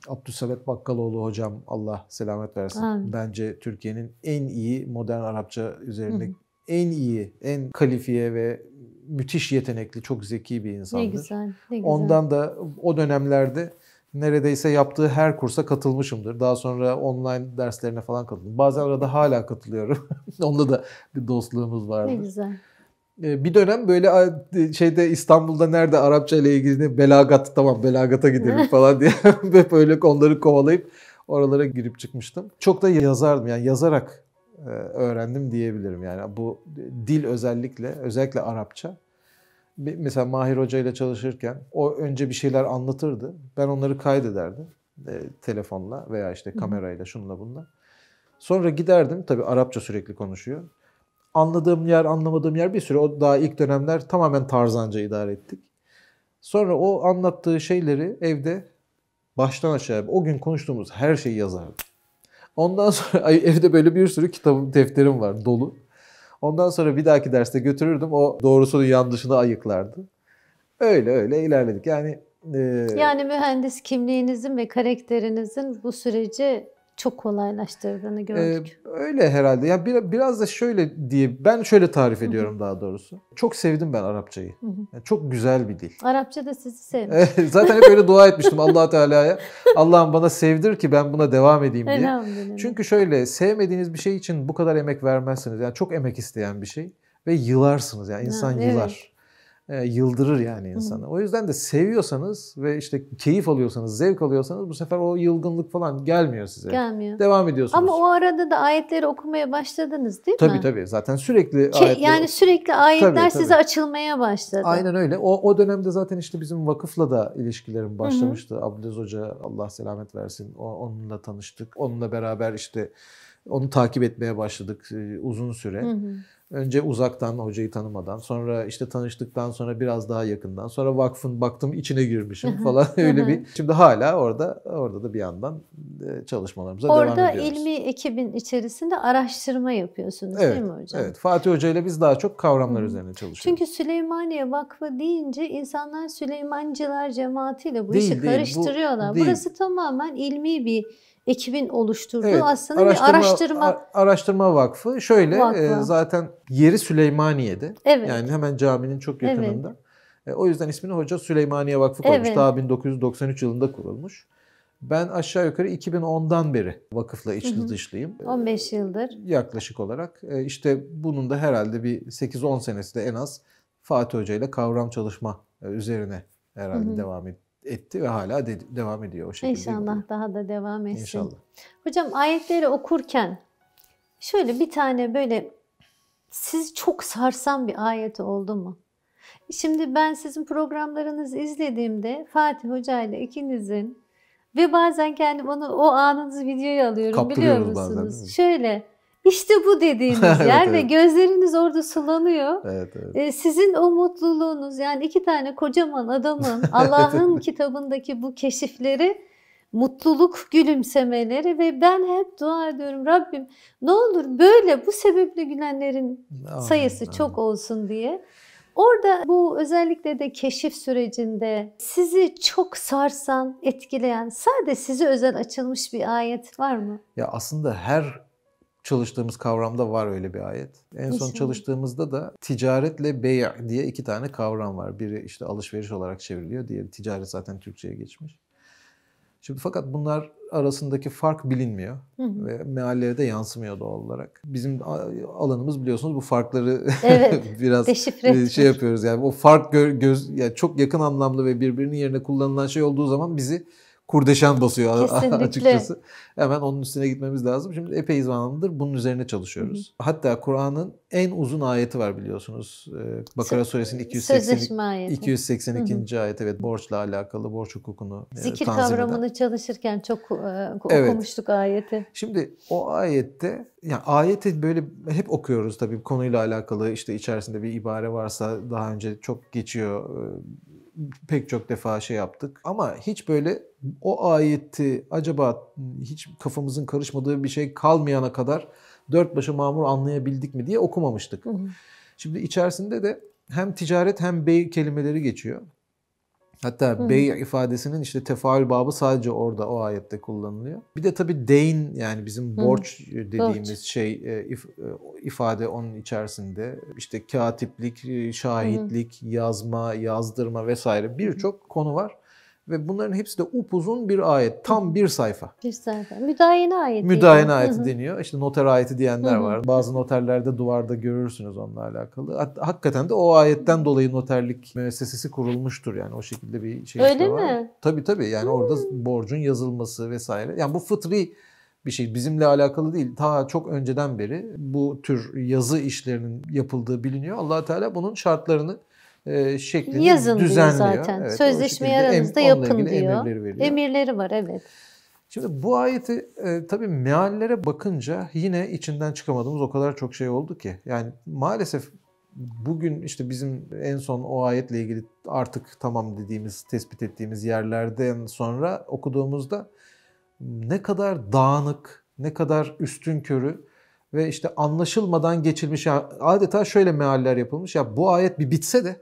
Abdülsamet Bakkaloğlu hocam Allah selamet versin. Amin. Bence Türkiye'nin en iyi modern Arapça üzerinde en iyi, en kalifiye ve müthiş yetenekli, çok zeki bir insandır. Ne güzel, ne güzel. Ondan da o dönemlerde neredeyse yaptığı her kursa katılmışımdır. Daha sonra online derslerine falan katıldım. Bazen arada hala katılıyorum. Onunla da bir dostluğumuz vardı. Ne güzel. Bir dönem böyle İstanbul'da nerede Arapça ile ilgili belagat, tamam belagata gidelim falan diye böyle onları kovalayıp oralara girip çıkmıştım. Çok da yazardım, yani yazarak öğrendim diyebilirim. Yani bu dil özellikle Arapça. Mesela Mahir Hoca ile çalışırken o önce bir şeyler anlatırdı. Ben onları kaydederdim telefonla veya işte kamerayla şunla bununla. Sonra giderdim, tabii Arapça sürekli konuşuyor. Anladığım yer, anlamadığım yer bir süre, o daha ilk dönemler tamamen tarzanca idare ettik. Sonra o anlattığı şeyleri evde baştan aşağı o gün konuştuğumuz her şeyi yazardım. Ondan sonra evde böyle bir sürü kitabım, defterim var dolu. Ondan sonra bir dahaki derste götürürdüm. O doğrusunu yanlışını ayıklardı. Öyle ilerledik. Yani mühendis kimliğinizin ve karakterinizin bu süreci çok kolaylaştırdığını gördük. Öyle herhalde. Yani biraz da şöyle ben şöyle tarif ediyorum daha doğrusu. Çok sevdim ben Arapçayı. Yani çok güzel bir dil. Arapça da sizi sevmiş. Zaten hep öyle dua etmiştim Allah Teala'ya. Allah'ım bana sevdir ki ben buna devam edeyim diye. Elhamdülillah. Çünkü şöyle, sevmediğiniz bir şey için bu kadar emek vermezsiniz. Yani çok emek isteyen bir şey ve yılarsınız. Yani insan yılar. Yıldırır yani insanı. O yüzden de seviyorsanız ve işte keyif alıyorsanız, zevk alıyorsanız bu sefer o yılgınlık falan gelmiyor size. Gelmiyor. Devam ediyorsunuz. Ama o arada da ayetleri okumaya başladınız değil mi? Tabii. Zaten sürekli ayetler. Yani sürekli ayetler Tabii. size açılmaya başladı. Aynen öyle. O dönemde zaten işte bizim vakıfla da ilişkilerim başlamıştı. Abdülaziz Hoca Allah selamet versin. Onunla tanıştık. Onunla beraber işte onu takip etmeye başladık uzun süre. Önce uzaktan, hocayı tanımadan, sonra işte tanıştıktan sonra biraz daha yakından, sonra vakfın baktım içine girmişim falan öyle bir. Şimdi hala orada da bir yandan çalışmalarımıza devam ediyoruz. Orada ilmi ekibin içerisinde araştırma yapıyorsunuz değil mi hocam? Evet. Fatih Hoca ile biz daha çok kavramlar üzerine çalışıyoruz. Çünkü Süleymaniye Vakfı deyince insanlar Süleymancılar cemaatiyle bu işi Değil, karıştırıyorlar. değil. Burası tamamen ilmi bir ekibin oluşturduğu Evet, aslında bir araştırma. Araştırma Vakfı. Şöyle Vakfı. Zaten yeri Süleymaniye'de. Evet. Yani hemen caminin çok yakınında. Evet. O yüzden ismini Hoca Süleymaniye Vakfı koymuş. Evet. Daha 1993 yılında kurulmuş. Ben aşağı yukarı 2010'dan beri vakıfla içli dışlıyım. 15 yıldır. Yaklaşık olarak. İşte bunun da herhalde bir 8-10 senesi de en az Fatih Hoca ile kavram çalışma üzerine herhalde devam etti ve hala devam ediyor o şekilde. İnşallah daha da devam etsin. İnşallah. Hocam ayetleri okurken şöyle bir tane böyle sizi çok sarsan bir ayet oldu mu? Şimdi ben sizin programlarınızı izlediğimde Fatih Hoca ile ikinizin ve bazen kendim o anınızı videoya alıyorum, biliyor Kaptırıyoruz bazen, musunuz? değil mi? Şöyle işte bu dediğiniz Evet, yer ve evet. gözleriniz orada sulanıyor. Evet. Sizin o mutluluğunuz, yani iki tane kocaman adamın Allah'ın kitabındaki bu keşifleri, mutluluk gülümsemeleri ve ben hep dua ediyorum, Rabbim ne olur böyle bu sebeple gülenlerin sayısı çok olsun diye. Orada bu özellikle de keşif sürecinde sizi çok sarsan, etkileyen, sadece size özel açılmış bir ayet var mı? Ya aslında her çalıştığımız kavramda var öyle bir ayet. En son İnşallah. çalıştığımızda da ticaretle bey' diye iki tane kavram var. Biri işte alışveriş olarak çevriliyor, diğeri ticaret, zaten Türkçe'ye geçmiş. Şimdi fakat bunlar arasındaki fark bilinmiyor ve meallere de yansımıyor doğal olarak. Bizim alanımız biliyorsunuz bu farkları Evet, biraz deşifre yapıyoruz. Yani o fark yani çok yakın anlamlı ve birbirinin yerine kullanılan şey olduğu zaman bizi kurdeşen basıyor Kesinlikle. açıkçası. Hemen onun üstüne gitmemiz lazım. Şimdi epey zamandır bunun üzerine çalışıyoruz. Hatta Kur'an'ın en uzun ayeti var biliyorsunuz. Bakara suresinin 282. ayeti. Evet, borçla alakalı, borç hukukunu zikir tanzim kavramını eden. çalışırken çok Evet. okumuştuk ayeti. Şimdi o ayette, yani ayeti böyle hep okuyoruz tabii, konuyla alakalı işte içerisinde bir ibare varsa daha önce çok geçiyor. Pek çok defa şey yaptık ama hiç böyle o ayeti acaba hiç kafamızın karışmadığı bir şey kalmayana kadar dört başı mamur anlayabildik mi diye okumamıştık. Şimdi içerisinde de hem ticaret hem bey kelimeleri geçiyor. Hatta bey ifadesinin işte tefaül babı sadece orada o ayette kullanılıyor. Bir de tabii deyn, yani bizim borç dediğimiz şey ifade onun içerisinde. İşte katiplik, şahitlik, yazma, yazdırma vesaire birçok konu var. Ve bunların hepsi de upuzun bir ayet. Tam bir sayfa. Bir sayfa. Müdahale ayeti. Müdahale ayeti deniyor. İşte noter ayeti diyenler var. Bazı noterlerde duvarda görürsünüz onunla alakalı. Hakikaten de o ayetten dolayı noterlik müessesesi kurulmuştur. Yani o şekilde bir şey Öyle var. mi? Tabii. Yani orada borcun yazılması vesaire. Yani bu fıtri bir şey. Bizimle alakalı değil. Ta çok önceden beri bu tür yazı işlerinin yapıldığı biliniyor. Allah Teala bunun şartlarını, şeklini yazın düzenliyor. Diyor zaten. Evet, Sözleşmeyi aranızda yapın diyor. Veriyor. Emirleri var, evet. Şimdi bu ayeti tabii meallere bakınca yine içinden çıkamadığımız o kadar çok şey oldu ki. Yani maalesef bugün işte bizim en son o ayetle ilgili artık tamam dediğimiz, tespit ettiğimiz yerlerden sonra okuduğumuzda ne kadar dağınık, ne kadar üstünkörü ve işte anlaşılmadan geçilmiş, adeta şöyle mealler yapılmış. Ya bu ayet bir bitse de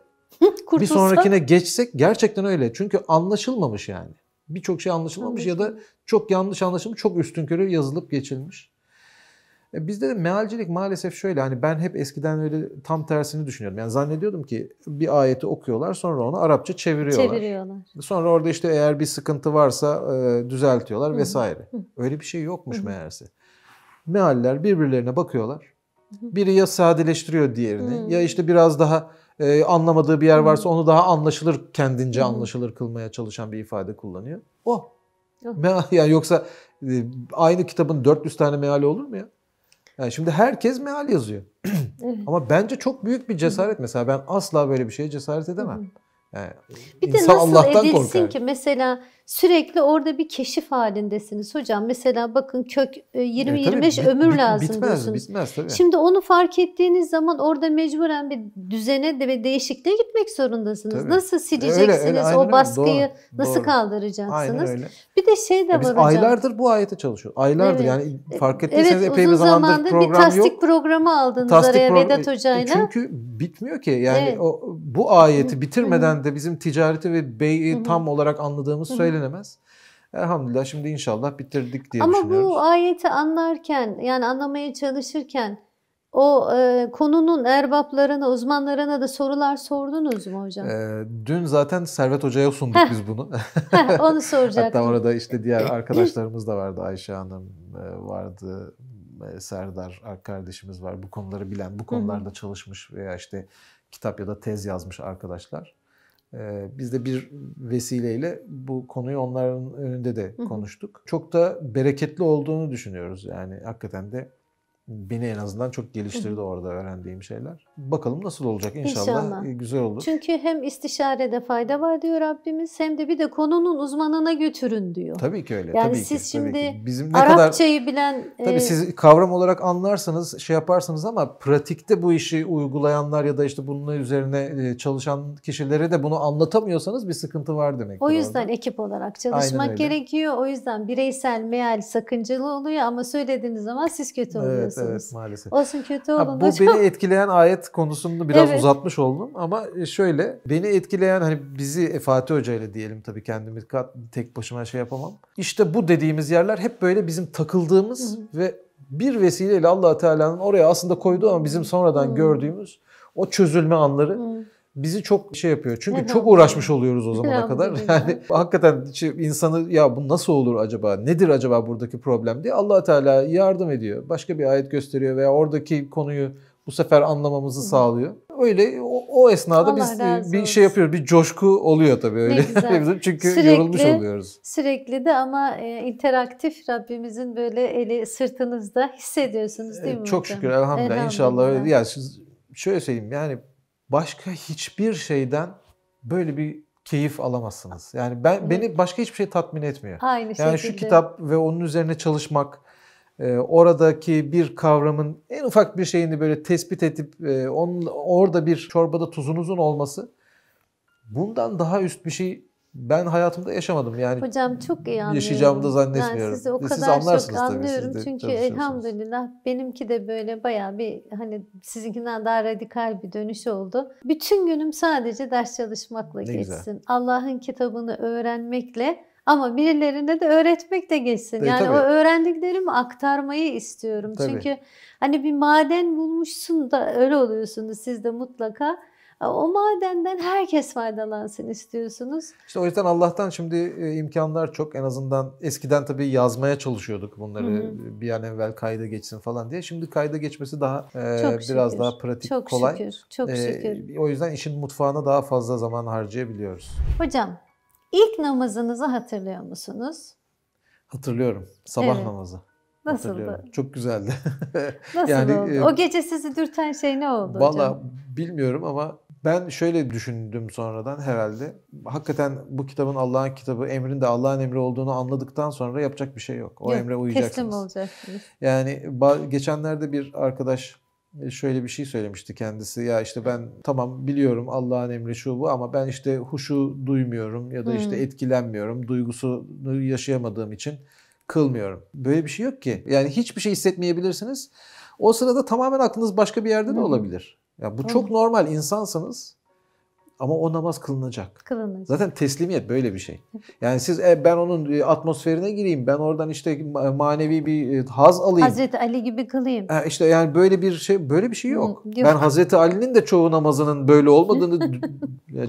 bir sonrakine geçsek, gerçekten öyle. Çünkü anlaşılmamış yani. Birçok şey anlaşılmamış ya da çok yanlış anlaşılmış, çok üstünkörü yazılıp geçilmiş. Bizde de mealcilik maalesef şöyle, hani ben hep eskiden öyle tam tersini düşünüyordum. Yani zannediyordum ki bir ayeti okuyorlar, sonra onu Arapça çeviriyorlar. Sonra orada işte eğer bir sıkıntı varsa düzeltiyorlar vesaire. Öyle bir şey yokmuş meğerse. Mealler birbirlerine bakıyorlar. Biri ya sadeleştiriyor diğerini ya işte biraz daha anlamadığı bir yer varsa onu daha anlaşılır, kendince anlaşılır kılmaya çalışan bir ifade kullanıyor. Yani yoksa aynı kitabın 400 tane meali olur mu ya? Yani şimdi herkes meal yazıyor. Evet. Ama bence çok büyük bir cesaret. Mesela ben asla böyle bir şeye cesaret edemem. Yani bir de nasıl edilsin ki mesela sürekli orada bir keşif halindesiniz hocam. Mesela bakın kök 20-25 ömür lazım diyorsunuz. Bitmez tabii. Şimdi onu fark ettiğiniz zaman orada mecburen bir düzene ve değişikliğe gitmek zorundasınız. Tabii. Nasıl sileceksiniz? O baskıyı nasıl kaldıracaksınız? Aynen öyle. Bir de şey de var biz hocam. Aylardır bu ayete çalışıyoruz. Aylardır yani fark ettiyseniz epey bir uzun zamandır program bir tasdik programı aldınız araya Vedat Hoca'yla. Çünkü bitmiyor ki. Yani bu ayeti bitirmeden de bizim ticareti ve beyi tam olarak anladığımız söylenemez. Elhamdülillah şimdi inşallah bitirdik diye düşünüyoruz. Ama bu ayeti anlarken, yani anlamaya çalışırken O konunun erbaplarına, uzmanlarına da sorular sordunuz mu hocam? Dün zaten Servet Hoca'ya sunduk biz bunu. Onu soracaktım. Hatta orada işte diğer arkadaşlarımız da vardı. Ayşe Hanım vardı. Serdar kardeşimiz var. Bu konuları bilen, bu konularda çalışmış veya işte kitap ya da tez yazmış arkadaşlar. Biz de bir vesileyle bu konuyu onların önünde de konuştuk. Çok da bereketli olduğunu düşünüyoruz. Yani hakikaten de beni en azından çok geliştirdi orada öğrendiğim şeyler. Bakalım nasıl olacak inşallah. Güzel olur. Çünkü hem istişarede fayda var diyor Rabbimiz, hem de bir de konunun uzmanına götürün diyor. Tabii ki öyle. Yani tabii siz ki, şimdi tabii ki. Bizim ne Arapçayı kadar, bilen... Tabii siz kavram olarak anlarsınız, şey yaparsınız ama pratikte bu işi uygulayanlar ya da işte bunun üzerine çalışan kişilere de bunu anlatamıyorsanız bir sıkıntı var demektir. O yüzden orada. ekip olarak çalışmak gerekiyor. O yüzden bireysel meal sakıncalı oluyor ama söylediğiniz zaman siz kötü oluyorsunuz. Evet, maalesef. Olsun, kötü olun. Bu hocam. beni etkileyen ayet konusunu biraz uzatmış oldum ama şöyle, beni etkileyen, hani bizi Fatih Hoca ile diyelim, tabii kendimi tek başıma şey yapamam. İşte bu dediğimiz yerler hep böyle bizim takıldığımız ve bir vesileyle Allah Teala'nın oraya aslında koyduğu ama bizim sonradan gördüğümüz o çözülme anları bizi çok şey yapıyor. Çünkü çok uğraşmış oluyoruz o zamana kadar. Yani hakikaten insanı, ya bu nasıl olur acaba? Nedir acaba buradaki problem diye Allah Teala yardım ediyor. Başka bir ayet gösteriyor veya oradaki konuyu bu sefer anlamamızı sağlıyor. Öyle o esnada biz bir şey yapıyoruz. Bir coşku oluyor tabii öyle. Çünkü sürekli, yorulmuş oluyoruz. Sürekli de ama interaktif, Rabbimizin böyle eli sırtınızda hissediyorsunuz değil mi çok hocam? Şükür elhamdülillah. İnşallah öyle. Ya şöyle söyleyeyim, yani başka hiçbir şeyden böyle bir keyif alamazsınız. Yani beni başka hiçbir şey tatmin etmiyor. Aynı yani şekilde. Şu kitap ve onun üzerine çalışmak, oradaki bir kavramın en ufak bir şeyini böyle tespit edip orada bir çorbada tuzunuzun olması, bundan daha üst bir şey ben hayatımda yaşamadım. Yani hocam çok iyi anlıyorum. Yaşayacağımı da zannetmiyorum. Ben sizi o Siz kadar çok anlıyorum. Çünkü elhamdülillah elhamdülillah benimki de böyle bayağı bir, hani sizinkinden daha radikal bir dönüş oldu. Bütün günüm sadece ders çalışmakla geçsin. Allah'ın kitabını öğrenmekle, ama birilerine de öğretmek de geçsin. Yani tabii. O öğrendiklerimi aktarmayı istiyorum. Tabii. Çünkü hani bir maden bulmuşsun da öyle oluyorsunuz siz de mutlaka. O madenden herkes faydalansın istiyorsunuz. İşte o yüzden Allah'tan şimdi imkanlar çok. En azından eskiden tabii yazmaya çalışıyorduk bunları, bir an evvel kayda geçsin falan diye. Şimdi kayda geçmesi daha biraz daha pratik, çok kolay. Şükür, çok şükür. O yüzden işin mutfağına daha fazla zaman harcayabiliyoruz. Hocam, ilk namazınızı hatırlıyor musunuz? Hatırlıyorum. Sabah namazı. Nasıldı? Çok güzeldi. Nasıl oldu? O gece sizi dürten şey ne oldu hocam? Vallahi bilmiyorum ama ben şöyle düşündüm sonradan herhalde. Hakikaten bu kitabın Allah'ın kitabı, emrin de Allah'ın emri olduğunu anladıktan sonra yapacak bir şey yok. O emre uyacaksınız. Teslim olacaksınız. Yani geçenlerde bir arkadaş şöyle bir şey söylemişti kendisi. Ya işte ben tamam biliyorum Allah'ın emri şu bu ama ben işte huşu duymuyorum ya da işte etkilenmiyorum. Duygusunu yaşayamadığım için kılmıyorum. Böyle bir şey yok ki. Yani hiçbir şey hissetmeyebilirsiniz. O sırada tamamen aklınız başka bir yerde de olabilir. Ya bu çok normal, insansınız ama o namaz kılınacak. Zaten teslimiyet böyle bir şey. Yani siz ben onun atmosferine gireyim, ben oradan işte manevi bir haz alayım. Hazreti Ali gibi kılayım. İşte yani böyle bir şey yok. Ben Hazreti Ali'nin de çoğu namazının böyle olmadığını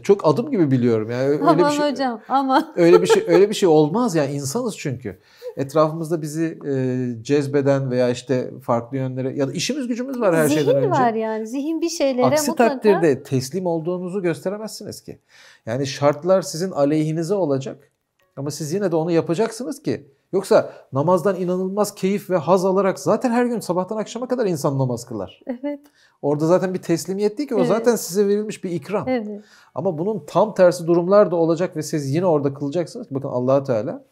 çok adım gibi biliyorum. Yani öyle aman bir şey, hocam ama öyle bir şey olmaz yani, insanız çünkü. Etrafımızda bizi cezbeden veya işte farklı yönlere ya da işimiz gücümüz var her şeyden önce. Zihin var yani. Zihin bir şeylere Aksi mutlaka. takdirde teslim olduğunuzu gösteremezsiniz ki. Yani şartlar sizin aleyhinize olacak ama siz yine de onu yapacaksınız ki. Yoksa namazdan inanılmaz keyif ve haz alarak zaten her gün sabahtan akşama kadar insan namaz kılar. Evet. Orada zaten bir teslimiyet değil ki, o zaten size verilmiş bir ikram. Evet. Ama bunun tam tersi durumlar da olacak ve siz yine orada kılacaksınız. Bakın Allah Teala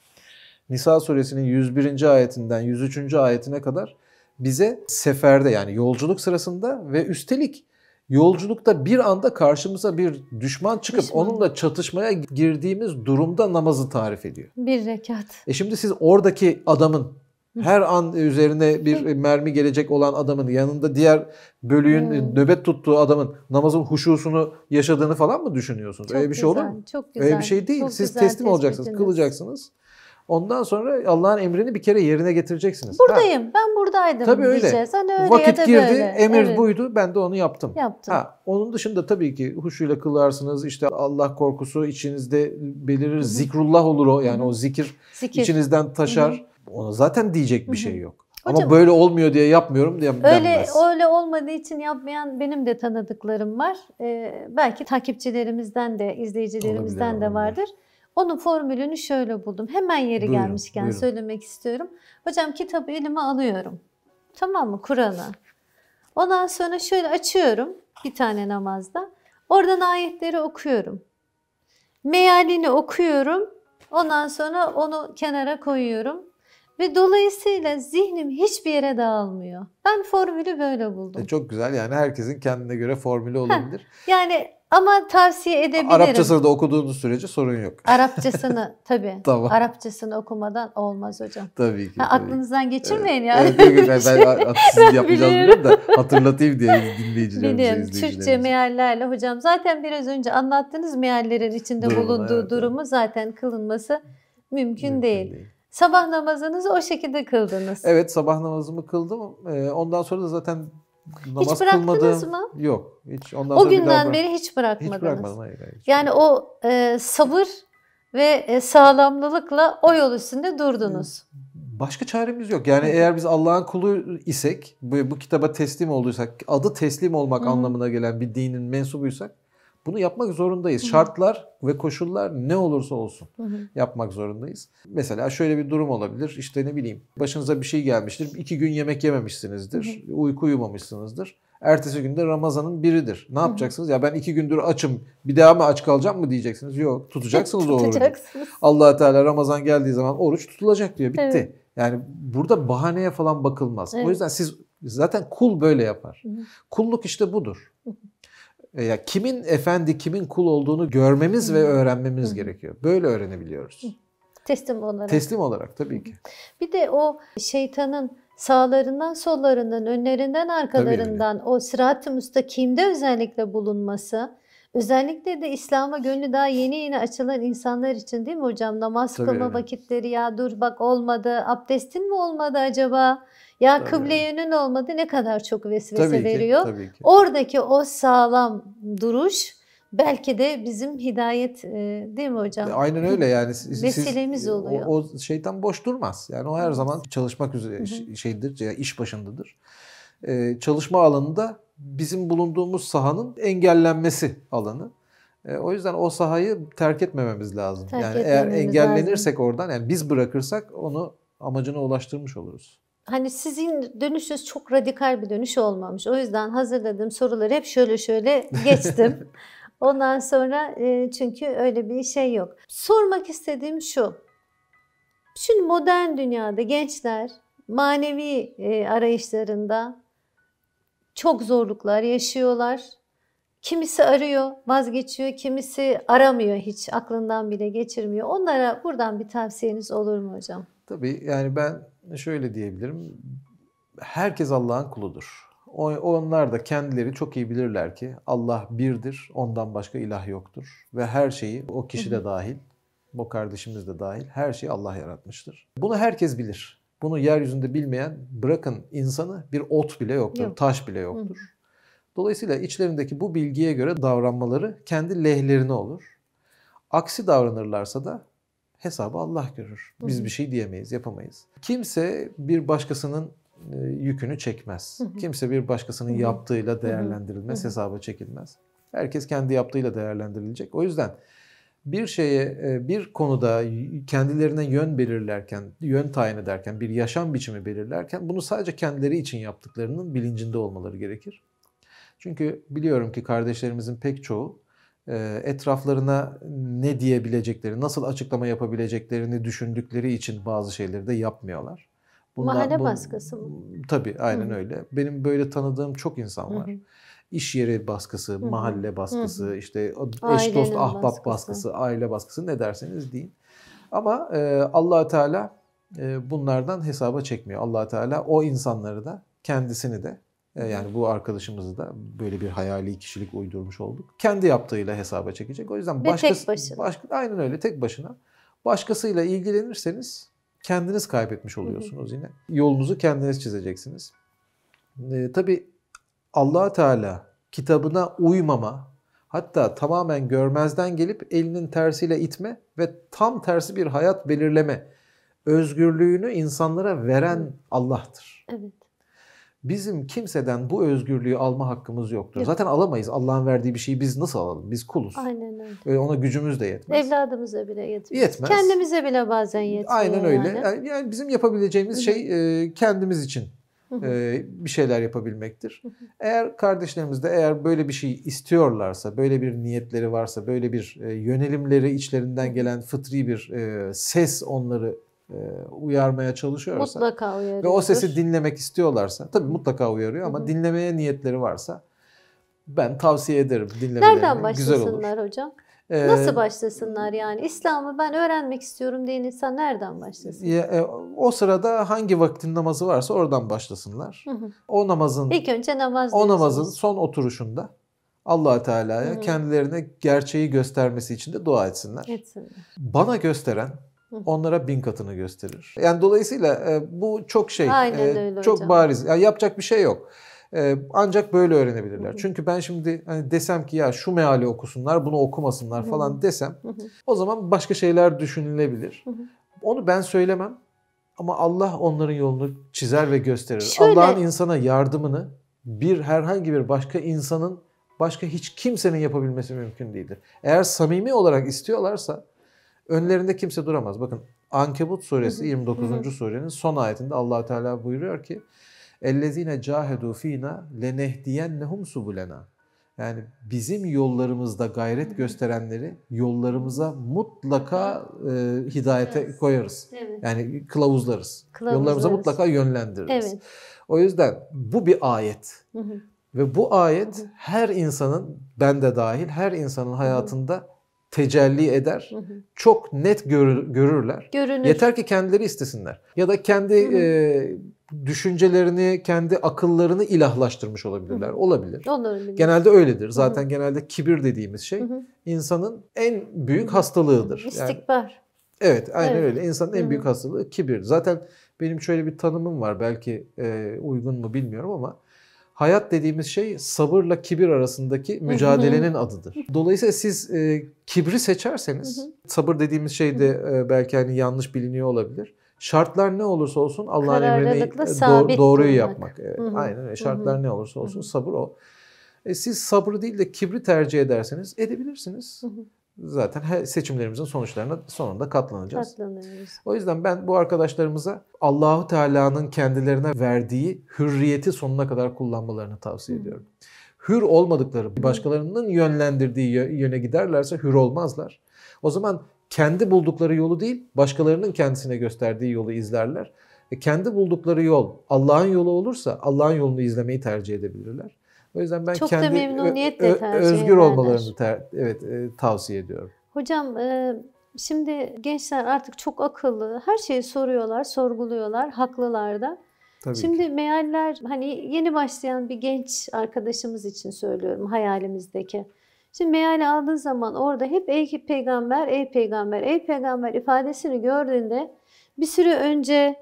Nisa suresinin 101. ayetinden 103. ayetine kadar bize seferde, yani yolculuk sırasında ve üstelik yolculukta bir anda karşımıza bir düşman çıkıp onunla çatışmaya girdiğimiz durumda namazı tarif ediyor. Bir rekat. Şimdi siz oradaki adamın, her an üzerine bir mermi gelecek olan adamın yanında diğer bölüğün nöbet tuttuğu adamın namazın huşusunu yaşadığını falan mı düşünüyorsunuz? Çok öyle bir şey olur mu? Çok güzel. Öyle bir şey değil. Çok siz güzel teslim olacaksınız, kılacaksınız. Ondan sonra Allah'ın emrini bir kere yerine getireceksiniz. Buradayım, ben buradaydım tabii öyle. diyeceğiz. Hani öyle Vakit ya da girdi, böyle. emir Evet. buydu, ben de onu yaptım. Yaptım. Onun dışında tabii ki huşuyla kılarsınız, işte Allah korkusu içinizde belirir, zikrullah olur o. Yani o zikir içinizden taşar. Ona zaten diyecek bir şey yok. Hocam, ama böyle olmuyor diye yapmıyorum denmez. Öyle olmadığı için yapmayan benim de tanıdıklarım var. Belki takipçilerimizden de, izleyicilerimizden Olabilir, de vardır. Onun formülünü şöyle buldum. Hemen yeri gelmişken söylemek istiyorum. Hocam kitabı elime alıyorum. Tamam mı? Kur'an'ı. Ondan sonra şöyle açıyorum bir tane namazda. Oradan ayetleri okuyorum. Mealini okuyorum. Ondan sonra onu kenara koyuyorum. Ve dolayısıyla zihnim hiçbir yere dağılmıyor. Ben formülü böyle buldum. Çok güzel, yani herkesin kendine göre formülü olabilir. Yani ama tavsiye edebilirim. Arapçasını da okuduğunuz sürece sorun yok. Arapçasını tabii. Tamam. Arapçasını okumadan olmaz hocam. Tabii ki. Aklınızdan geçirmeyin yani. Evet, ben siz yapacağız biliyorum da hatırlatayım diye dinleyicilerimize, izleyicilerimize. Türkçe meallerle hocam zaten biraz önce anlattığınız meallerin içinde bulunduğu durumu zaten kılınması mümkün değil. Sabah namazınızı o şekilde kıldınız. Evet, sabah namazımı kıldım. Ondan sonra da zaten namaz hiç bıraktınız mı? Yok. Hiç. Ondan o sonra günden beri hiç bırakmadınız. Hiç bırakmadım. Hayır. Yani o sabır ve sağlamlılıkla o yol üstünde durdunuz. Başka çaremiz yok. Yani eğer biz Allah'ın kulu isek, bu kitaba teslim olduysak, adı teslim olmak anlamına gelen bir dinin mensubuysak bunu yapmak zorundayız. Şartlar ve koşullar ne olursa olsun yapmak zorundayız. Mesela şöyle bir durum olabilir. İşte ne bileyim, başınıza bir şey gelmiştir. 2 gün yemek yememişsinizdir. Uyku uyumamışsınızdır. Ertesi günde Ramazan'ın biridir. Ne yapacaksınız? Ya ben 2 gündür açım, bir daha mı aç kalacağım mı diyeceksiniz? Yok, tutacaksınız o orucu. Allah Teala Ramazan geldiği zaman oruç tutulacak diyor. Bitti. Evet. Yani burada bahaneye falan bakılmaz. Evet. O yüzden zaten kul böyle yapar. Kulluk işte budur. Ya kimin efendi, kimin kul olduğunu görmemiz ve öğrenmemiz gerekiyor. Böyle öğrenebiliyoruz. Teslim olarak. Teslim olarak tabii ki. Bir de o şeytanın sağlarından, sollarından, önlerinden, arkalarından o sırat-ı müstakimde özellikle bulunması, özellikle de İslam'a gönlü daha yeni açılan insanlar için değil mi hocam? Namaz kılma vakitleri, ya dur bak olmadı, abdestin mi olmadı acaba? Ya kıble yönün olmadı, ne kadar çok vesvese veriyor. Tabii ki. Oradaki o sağlam duruş belki de bizim hidayet değil mi hocam? Aynen öyle yani. Vesilemiz oluyor. O şeytan boş durmaz. Yani o her zaman çalışmak üzere şeydir, yani iş başındadır. Çalışma alanında bizim bulunduğumuz sahanın engellenmesi alanı. O yüzden o sahayı terk etmememiz lazım. Yani eğer engellenirsek oradan, yani biz bırakırsak onu amacına ulaştırmış oluruz. Hani sizin dönüşünüz çok radikal bir dönüş olmamış. O yüzden hazırladığım soruları hep şöyle geçtim. Ondan sonra çünkü öyle bir şey yok. Sormak istediğim şu. Şimdi modern dünyada gençler manevi arayışlarında çok zorluklar yaşıyorlar. Kimisi arıyor, vazgeçiyor, kimisi aramıyor, hiç aklından bile geçirmiyor. Onlara buradan bir tavsiyeniz olur mu hocam? Tabii, yani ben şöyle diyebilirim. Herkes Allah'ın kuludur. Onlar da kendileri çok iyi bilirler ki Allah birdir, ondan başka ilah yoktur. Ve her şeyi, o kişi de dahil, o kardeşimiz de dahil, her şeyi Allah yaratmıştır. Bunu herkes bilir. Bunu yeryüzünde bilmeyen, bırakın insanı, bir ot bile yoktur, taş bile yoktur. Dolayısıyla içlerindeki bu bilgiye göre davranmaları kendi lehlerine olur. Aksi davranırlarsa da hesabı Allah görür. Biz bir şey diyemeyiz, yapamayız. Kimse bir başkasının yükünü çekmez. Kimse bir başkasının yaptığıyla değerlendirilmez, hesaba çekilmez. Herkes kendi yaptığıyla değerlendirilecek. O yüzden bir bir konuda kendilerine yön belirlerken, yön tayin ederken, bir yaşam biçimi belirlerken bunu sadece kendileri için yaptıklarının bilincinde olmaları gerekir. Çünkü biliyorum ki kardeşlerimizin pek çoğu etraflarına ne diyebilecekleri, nasıl açıklama yapabileceklerini düşündükleri için bazı şeyleri de yapmıyorlar. Mahalle baskısı mı? Tabii, aynen öyle. Benim böyle tanıdığım çok insan var. İş yeri baskısı, mahalle baskısı, işte eş dost ahbap baskısı, aile baskısı, ne derseniz deyin. Ama Allah Teala bunlardan hesaba çekmiyor. Allah Teala o insanları da, kendisini de, yani bu arkadaşımızı da böyle bir hayali kişilik uydurmuş olduk. Kendi yaptığıyla hesaba çekecek. O yüzden tek başına. Aynen öyle, tek başına. Başkasıyla ilgilenirseniz kendiniz kaybetmiş oluyorsunuz yine. Yolunuzu kendiniz çizeceksiniz. Tabii Allah Teala kitabına uymama, hatta tamamen görmezden gelip elinin tersiyle itme ve tam tersi bir hayat belirleme özgürlüğünü insanlara veren Allah'tır. Evet. Bizim kimseden bu özgürlüğü alma hakkımız yoktur. Yok. Zaten alamayız. Allah'ın verdiği bir şeyi biz nasıl alalım? Biz kuluz. Aynen öyle. Ve ona gücümüz de yetmez. Evladımıza bile yetmez. Yetmez. Kendimize bile bazen yetmiyor. Aynen öyle. Yani. Yani bizim yapabileceğimiz şey kendimiz için bir şeyler yapabilmektir. Eğer kardeşlerimiz de eğer böyle bir şey istiyorlarsa, böyle bir niyetleri varsa, böyle bir yönelimleri içlerinden gelen fıtri bir ses onları uyarmaya çalışıyorsa Mutlaka uyarıyordur. ve o sesi dinlemek istiyorlarsa, tabii mutlaka uyarıyor ama dinlemeye niyetleri varsa ben tavsiye ederim dinlemelerini. Nereden Güzel olur. başlasınlar hocam? Nasıl başlasınlar yani? İslam'ı ben öğrenmek istiyorum diyen insan nereden başlasın? O sırada hangi vaktin namazı varsa oradan başlasınlar. O namazın İlk önce namaz o namazın diyorsunuz. son oturuşunda Allah Teala'ya kendilerine gerçeği göstermesi için de dua etsinler. Etsinler. Bana gösteren onlara 1000 katını gösterir. Yani dolayısıyla bu çok Aynen öyle çok hocam. bariz. Yani yapacak bir şey yok. Ancak böyle öğrenebilirler. Çünkü ben şimdi hani desem ki ya şu meali okusunlar, bunu okumasınlar falan desem o zaman başka şeyler düşünülebilir. Onu ben söylemem ama Allah onların yolunu çizer ve gösterir. Şöyle- Allah'ın insana yardımını herhangi bir başka insanın, başka hiç kimsenin yapabilmesi mümkün değildir. Eğer samimi olarak istiyorlarsa önlerinde kimse duramaz. Bakın Ankebut suresi 29. surenin son ayetinde Allah Teala buyuruyor ki اَلَّذ۪ينَ جَاهَدُوا ف۪ينَا لَنَهْدِيَنَّهُمْ سُبُلَنَا. Yani bizim yollarımızda gayret gösterenleri yollarımıza mutlaka hidayete koyarız. Evet. Yani kılavuzlarız. Kılavuzlarız. Yollarımıza mutlaka yönlendiririz. Evet. O yüzden bu bir ayet. Ve bu ayet her insanın, ben de dahil, her insanın hayatında tecelli eder. Çok net görürler. Görünür. Yeter ki kendileri istesinler. Ya da kendi düşüncelerini, kendi akıllarını ilahlaştırmış olabilirler. Olabilir. Olabilir. Genelde öyledir. Zaten genelde kibir dediğimiz şey insanın en büyük hastalığıdır. Yani, İstikbar. evet, aynen Evet. öyle. İnsanın en büyük hastalığı kibir. Zaten benim şöyle bir tanımım var. Belki uygun mu bilmiyorum ama hayat dediğimiz şey sabırla kibir arasındaki mücadelenin adıdır. Dolayısıyla siz kibri seçerseniz, sabır dediğimiz şey de belki hani yanlış biliniyor olabilir. Şartlar ne olursa olsun Allah'ın emrini Kararlılıkla sabit doğruyu durmak. yapmak. Aynen öyle. Şartlar ne olursa olsun sabır o. Siz sabrı değil de kibri tercih ederseniz edebilirsiniz. Zaten seçimlerimizin sonuçlarına sonunda katlanacağız. Katlanıyoruz. O yüzden ben bu arkadaşlarımıza Allahu Teala'nın kendilerine verdiği hürriyeti sonuna kadar kullanmalarını tavsiye ediyorum. Hür olmadıkları, başkalarının yönlendirdiği yöne giderlerse hür olmazlar. O zaman kendi buldukları yolu değil, başkalarının kendisine gösterdiği yolu izlerler. Kendi buldukları yol Allah'ın yolu olursa Allah'ın yolunu izlemeyi tercih edebilirler. O yüzden ben Çok da kendi memnuniyetle tercih özgür ederler. olmalarını tavsiye ediyorum. Hocam şimdi gençler artık çok akıllı. Her şeyi soruyorlar, sorguluyorlar. Haklılar da. Tabii Şimdi ki. mealler hani yeni başlayan bir genç arkadaşımız için söylüyorum hayalimizdeki. Şimdi meali aldığı zaman orada hep ey peygamber, ey peygamber, ey peygamber ifadesini gördüğünde bir süre önce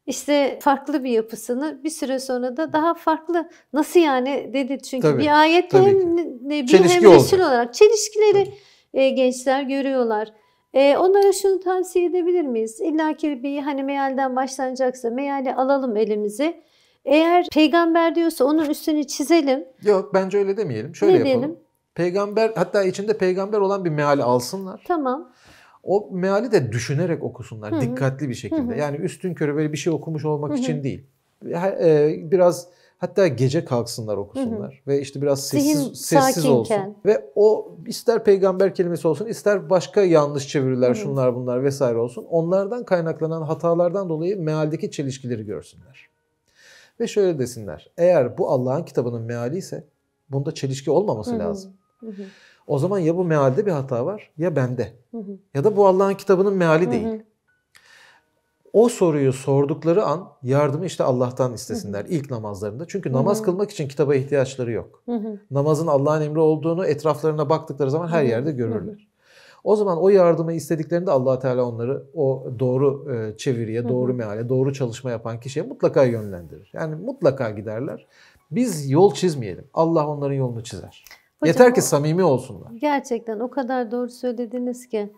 işte farklı bir yapısını bir süre sonra da daha farklı nasıl yani dedi. Çünkü Tabii, bir ayette tabii hem ki. Nebi Çelişki hem Resul olacak. olarak çelişkileri gençler görüyorlar. Onlara şunu tavsiye edebilir miyiz? İlla ki bir hani mealden başlanacaksa meali alalım elimize. Eğer peygamber diyorsa onun üstünü çizelim. Yok bence öyle demeyelim. Şöyle Ne yapalım. diyelim? Peygamber, hatta içinde peygamber olan bir meali alsınlar. Tamam. O meali de düşünerek okusunlar. Dikkatli bir şekilde. Yani üstünkörü böyle bir şey okumuş olmak için değil. Biraz hatta gece kalksınlar okusunlar. Ve işte biraz Zihin sessiz olsun. sakinken. Ve o ister peygamber kelimesi olsun, ister başka yanlış çeviriler, şunlar bunlar vesaire olsun. Onlardan kaynaklanan hatalardan dolayı mealdeki çelişkileri görsünler. Ve şöyle desinler. Eğer bu Allah'ın kitabının meali ise bunda çelişki olmaması lazım. O zaman ya bu mealde bir hata var ya bende. Ya da bu Allah'ın kitabının meali değil. O soruyu sordukları an yardımı işte Allah'tan istesinler ilk namazlarında. Çünkü namaz kılmak için kitaba ihtiyaçları yok. Namazın Allah'ın emri olduğunu etraflarına baktıkları zaman her yerde görürler. O zaman o yardımı istediklerinde Allah Teala onları o doğru çeviriye, doğru meale, doğru çalışma yapan kişiye mutlaka yönlendirir. Yani mutlaka giderler. Biz yol çizmeyelim. Allah onların yolunu çizer. Hocam, Yeter ki samimi olsunlar. Gerçekten o kadar doğru söylediniz ki.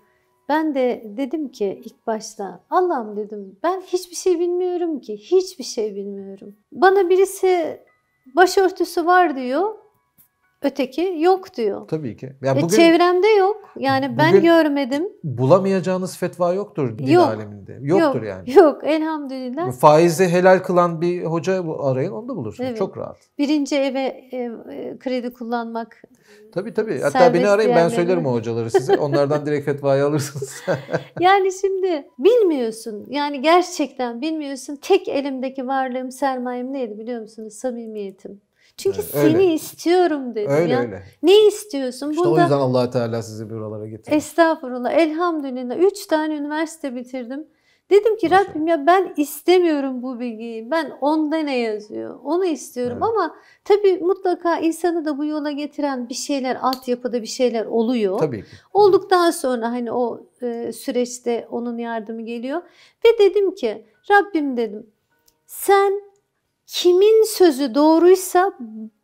Ben de dedim ki ilk başta, Allah'ım dedim, ben hiçbir şey bilmiyorum ki. Hiçbir şey bilmiyorum. Bana birisi başörtüsü var diyor. Öteki yok diyor. Tabii ki. Yani bugün, çevremde yok. Yani ben görmedim. Bulamayacağınız fetva yoktur din aleminde. Yoktur yani. Yok, elhamdülillah. Faizi helal kılan bir hoca arayın, onu da bulursunuz. Evet. Çok rahat. Birinci eve kredi kullanmak. Tabii. Hatta beni arayın, ben söylerim o hocaları size. Onlardan direkt fetvayı alırsınız. Yani şimdi bilmiyorsun. Yani gerçekten bilmiyorsun. Tek elimdeki varlığım, sermayem neydi biliyor musunuz? Samimiyetim. Çünkü seni istiyorum dedim. Öyle. Ne istiyorsun? İşte o yüzden Allah Teala sizi buralara getirdi. Estağfurullah. Elhamdülillah. 3 tane üniversite bitirdim. Dedim ki Rabbim ya ben istemiyorum bu bilgiyi. Ben onda ne yazıyor? Onu istiyorum ama tabii mutlaka insanı da bu yola getiren bir şeyler, altyapıda bir şeyler oluyor. Tabii ki. Olduktan sonra hani o süreçte onun yardımı geliyor. Ve dedim ki Rabbim dedim sen kimin sözü doğruysa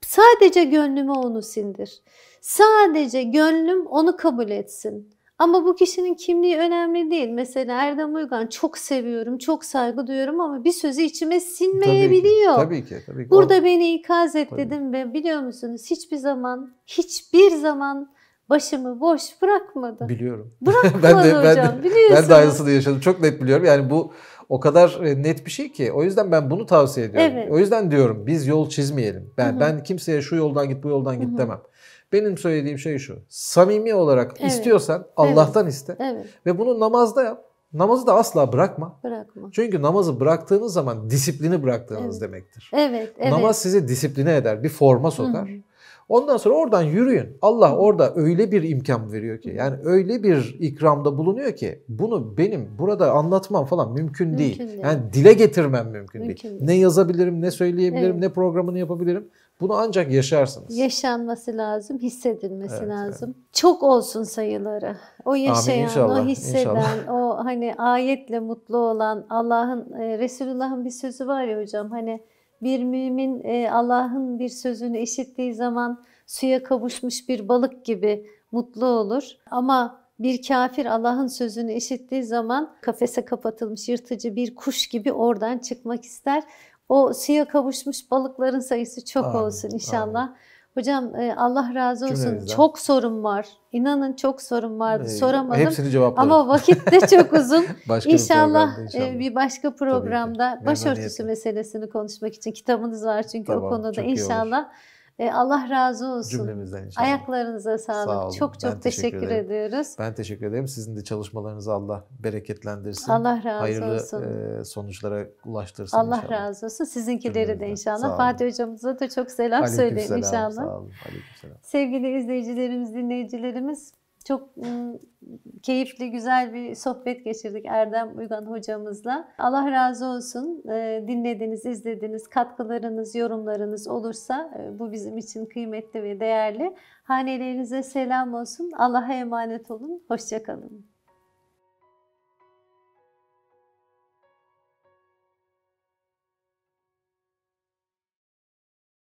sadece gönlüme onu sindir. Sadece gönlüm onu kabul etsin. Ama bu kişinin kimliği önemli değil. Mesela Erdem Uygan çok seviyorum, çok saygı duyuyorum ama bir sözü içime sinmeyebiliyor. Tabii ki. Burada beni ikaz et dedim ve biliyor musunuz hiçbir zaman başımı boş bırakmadı. Biliyorum. Bırakmadı hocam, biliyorsunuz. Ben de aynısını yaşadım. Çok net biliyorum. Yani bu o kadar net bir şey ki. O yüzden ben bunu tavsiye ediyorum. Evet. O yüzden diyorum biz yol çizmeyelim. Ben kimseye şu yoldan git, bu yoldan git demem. Benim söylediğim şey şu. Samimi olarak istiyorsan Allah'tan iste. Evet. Ve bunu namazda yap. Namazı da asla bırakma. Bırakma. Çünkü namazı bıraktığınız zaman disiplini bıraktığınız demektir. Evet. Namaz sizi disipline eder, bir forma sokar. Ondan sonra oradan yürüyün. Allah orada öyle bir imkan veriyor ki, yani öyle bir ikramda bulunuyor ki bunu benim burada anlatmam falan mümkün değil. Yani dile getirmem mümkün değil. Ne yazabilirim, ne söyleyebilirim, ne programını yapabilirim. Bunu ancak yaşarsınız. Yaşanması lazım, hissedilmesi lazım. Çok olsun sayıları. O yaşayan, o hisseden, o hani ayetle mutlu olan Allah'ın, Resulullah'ın bir sözü var ya hocam, hani bir mümin Allah'ın bir sözünü işittiği zaman suya kavuşmuş bir balık gibi mutlu olur. Ama bir kafir Allah'ın sözünü işittiği zaman kafese kapatılmış yırtıcı bir kuş gibi oradan çıkmak ister. O suya kavuşmuş balıkların sayısı çok olsun inşallah. Amin. Hocam Allah razı olsun. Cümlemizden. Çok sorun var. İnanın çok sorun vardı. Soramadım. Hepsini cevaplarım. Ama vakit de çok uzun. İnşallah bir başka programda başörtüsü meselesini konuşmak için kitabınız var çünkü o konuda inşallah. Allah razı olsun. Cümlemizden inşallah. Ayaklarınıza sağlık. Sağ olun. Çok teşekkür ediyoruz. Ben teşekkür ederim. Sizin de çalışmalarınızı Allah bereketlendirsin. Allah razı olsun. Hayırlı sonuçlara ulaştırsın Allah inşallah. razı olsun. Sizinkileri de inşallah. Fatih hocamıza da çok selam söyleyin inşallah. Sağ olun. Aleykümselam. Sevgili izleyicilerimiz, dinleyicilerimiz, çok keyifli, güzel bir sohbet geçirdik Erdem Uygan hocamızla. Allah razı olsun. Dinlediniz, izlediniz, katkılarınız, yorumlarınız olursa bu bizim için kıymetli ve değerli. Hanelerinize selam olsun. Allah'a emanet olun. Hoşça kalın.